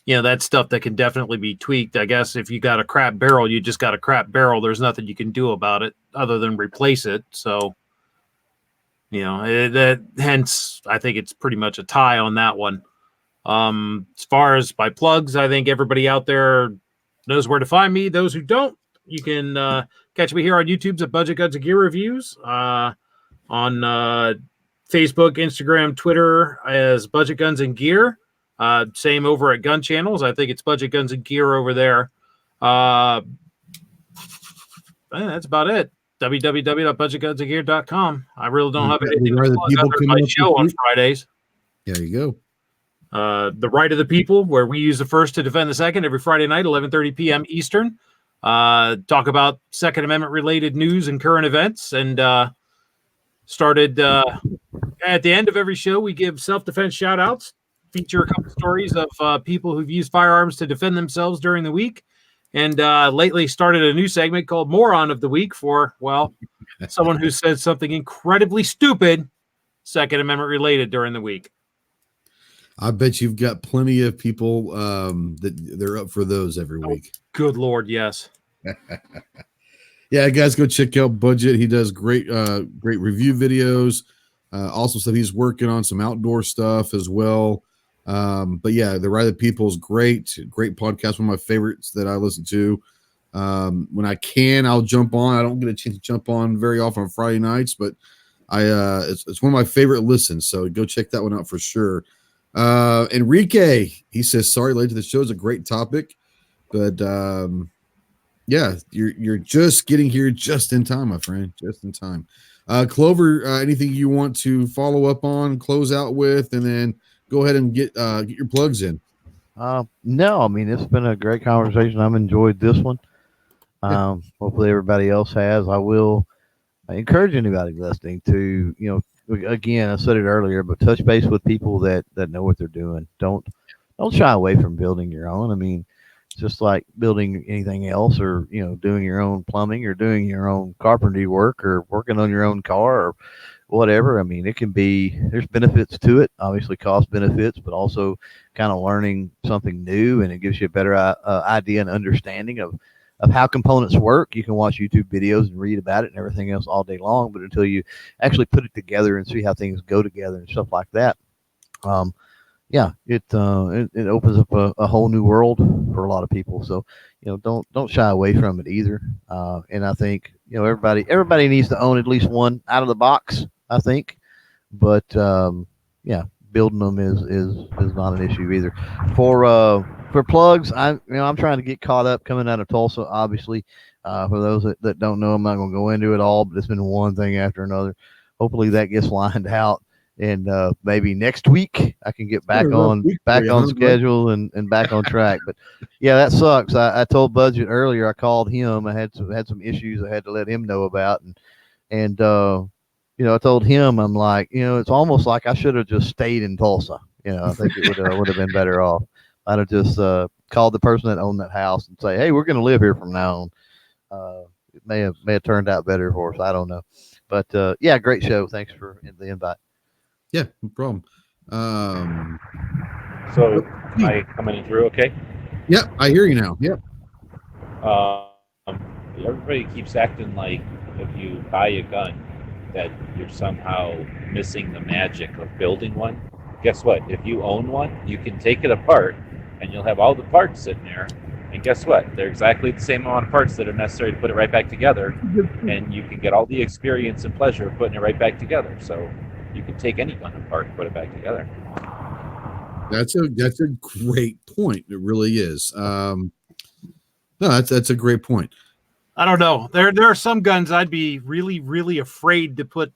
that's stuff that can definitely be tweaked. I guess if you got a crap barrel, you just got a crap barrel. There's nothing you can do about it other than replace it. So, hence, I think it's pretty much a tie on that one. As far as my plugs, I think everybody out there knows where to find me. Those who don't, you can catch me here on YouTube's at Budget Guns and Gear Reviews. On Facebook, Instagram, Twitter as Budget Guns and Gear. Same over at Gun Channels. I think it's Budget Guns and Gear over there. That's about it. www.budgetgunsandgear.com. I really don't have anything to plug other than my show on Fridays. There you go. The Right of the People, where we use the first to defend the second every Friday night, 11:30 p.m. Eastern. Talk about Second Amendment related news and current events. And started at the end of every show, we give self-defense shout outs, feature a couple stories of people who've used firearms to defend themselves during the week. And lately started a new segment called Moron of the Week for, someone who said something incredibly stupid, Second Amendment related during the week. I bet you've got plenty of people that they're up for those every week. Good Lord, yes. Yeah, guys, go check out Budget. He does great review videos. Also stuff he's working on some outdoor stuff as well. But yeah, The Right of the People is great podcast. One of my favorites that I listen to. When I can, I'll jump on. I don't get a chance to jump on very often on Friday nights, but it's one of my favorite listens. So go check that one out for sure. Enrique, he says, sorry, late to the show is a great topic, but yeah, you're just getting here just in time, my friend, just in time. Clover, anything you want to follow up on, close out with, and then go ahead and get your plugs in. No, I mean, it's been a great conversation. I've enjoyed this one. Hopefully everybody else has. I will encourage anybody listening to, again, I said it earlier, but touch base with people that know what they're doing. Don't shy away from building your own. I mean, it's just like building anything else, or doing your own plumbing, or doing your own carpentry work, or working on your own car, or whatever. I mean, there's benefits to it, obviously cost benefits, but also kind of learning something new, and it gives you a better idea and understanding of how components work. You can watch YouTube videos and read about it and everything else all day long, but until you actually put it together and see how things go together and stuff like that, it opens up a whole new world for a lot of people. So, don't shy away from it either. And I think, everybody needs to own at least one out of the box, I think. But building them is not an issue either. For plugs, I'm trying to get caught up coming out of Tulsa, obviously. For those that don't know, I'm not going to go into it all, but it's been one thing after another. Hopefully that gets lined out, and maybe next week I can get back on schedule and back on track. But yeah, that sucks. I told Budget earlier. I called him. I had some issues I had to let him know about, and I told him, I'm like, it's almost like I should have just stayed in Tulsa. I think it would have been better off. I'd have just called the person that owned that house and say, hey, we're going to live here from now on. It may have turned out better for us. I don't know. But yeah, great show. Thanks for the invite. Yeah, no problem. So am I coming through okay? Yep, I hear you now. Yep. Everybody keeps acting like if you buy a gun, that you're somehow missing the magic of building one. Guess what? If you own one, you can take it apart and you'll have all the parts sitting there. And guess what? They're exactly the same amount of parts that are necessary to put it right back together. And you can get all the experience and pleasure of putting it right back together. So you can take any gun apart and put it back together. That's a great point. It really is. No, that's a great point. I don't know. There are some guns I'd be really, really afraid to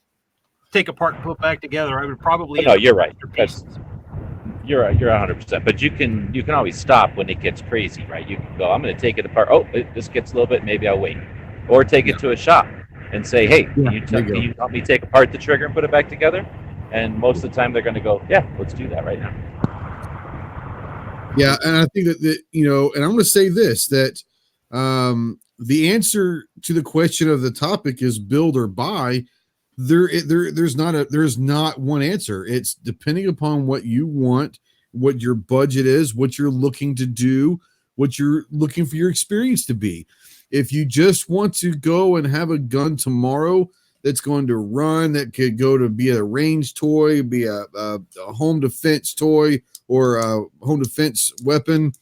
take apart and put back together. I would probably. No, you're right. You're 100%. But you can always stop when it gets crazy, right? You can go, I'm going to take it apart. Oh, this gets a little bit. Maybe I'll wait, or take it to a shop and say, hey, can you help me take apart the trigger and put it back together? And most of the time they're going to go, yeah, let's do that right now. Yeah, and I think that and I'm going to say this, that the answer to the question of the topic is build or buy. There's not one answer. It's depending upon what you want, what your budget is, what you're looking to do, what you're looking for your experience to be. If you just want to go and have a gun tomorrow that's going to run, that could go to be a range toy, be a home defense toy, or a home defense weapon,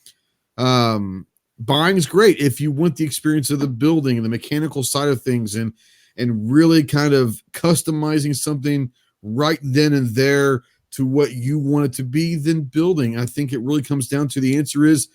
buying is great. If you want the experience of the building and the mechanical side of things, and really kind of customizing something right then and there to what you want it to be, then building. I think it really comes down to, the answer is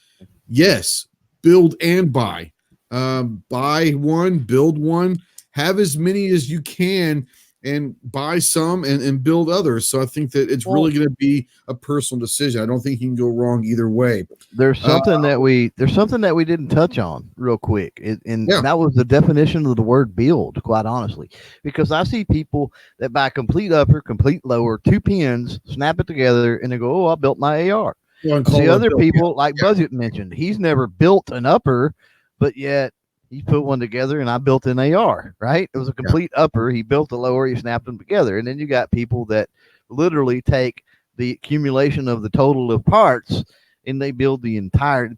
yes, build and buy. Buy one, build one, have as many as you can, and buy some and build others. So I think that it's really going to be a personal decision. I don't think you can go wrong either way. There's something that we didn't touch on real quick. That was the definition of the word build, quite honestly, because I see people that buy complete upper, complete lower, 2 pins, snap it together, and they go, oh, I built my AR. See other people like Budget mentioned, he's never built an upper, but yet he put one together, and I built an AR, right? It was a complete upper. He built a lower, he snapped them together. And then you got people that literally take the accumulation of the total of parts, and they put the entire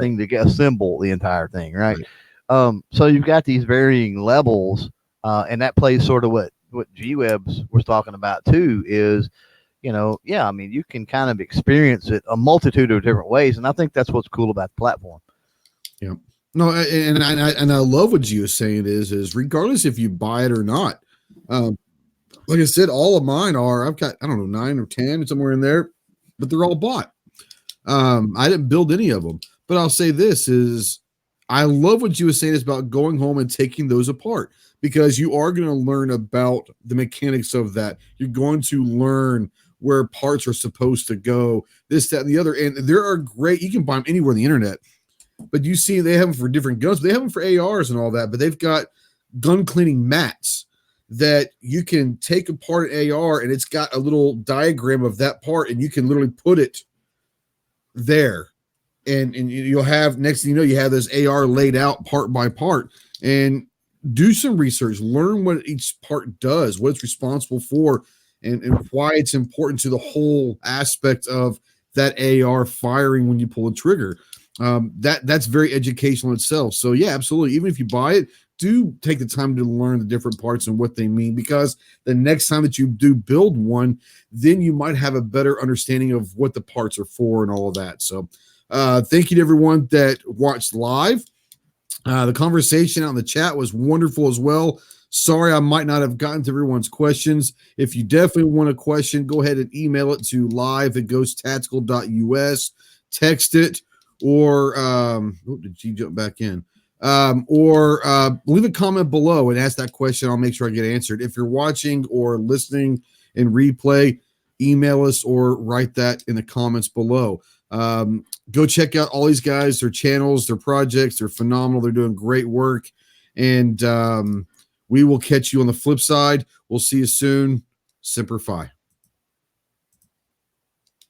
thing together, assemble the entire thing, right? So you've got these varying levels, and that plays sort of what G-Webs was talking about too, is, you can kind of experience it a multitude of different ways. And I think that's what's cool about the platform. Yeah. No, and I love what Gio is saying is regardless if you buy it or not. Like I said, all of mine I've got, 9 or 10, somewhere in there, but they're all bought. I didn't build any of them, but I'll say this is, I love what Gio was saying is about going home and taking those apart, because you are going to learn about the mechanics of that. You're going to learn where parts are supposed to go, this, that, and the other. And there are great, you can buy them anywhere on the internet. But you see, they have them for different guns. They have them for ARs and all that, but they've got gun cleaning mats that you can take apart an AR, and it's got a little diagram of that part, and you can literally put it there. And you'll have, next thing you know, you have this AR laid out part by part. And do some research, learn what each part does, what it's responsible for, and why it's important to the whole aspect of that AR firing when you pull a trigger. That's very educational itself. So yeah, absolutely. Even if you buy it, do take the time to learn the different parts and what they mean, because the next time that you do build one, then you might have a better understanding of what the parts are for and all of that. So thank you to everyone that watched live. The conversation out in the chat was wonderful as well. Sorry, I might not have gotten to everyone's questions. If you definitely want a question, go ahead and email it to live@ghosttactical.us, text it, or did she jump back in? Or leave a comment below and ask that question. I'll make sure I get answered. If you're watching or listening in replay, email us or write that in the comments below. Go check out all these guys, their channels, their projects. They're phenomenal. They're doing great work. And we will catch you on the flip side. We'll see you soon. Semper Fi.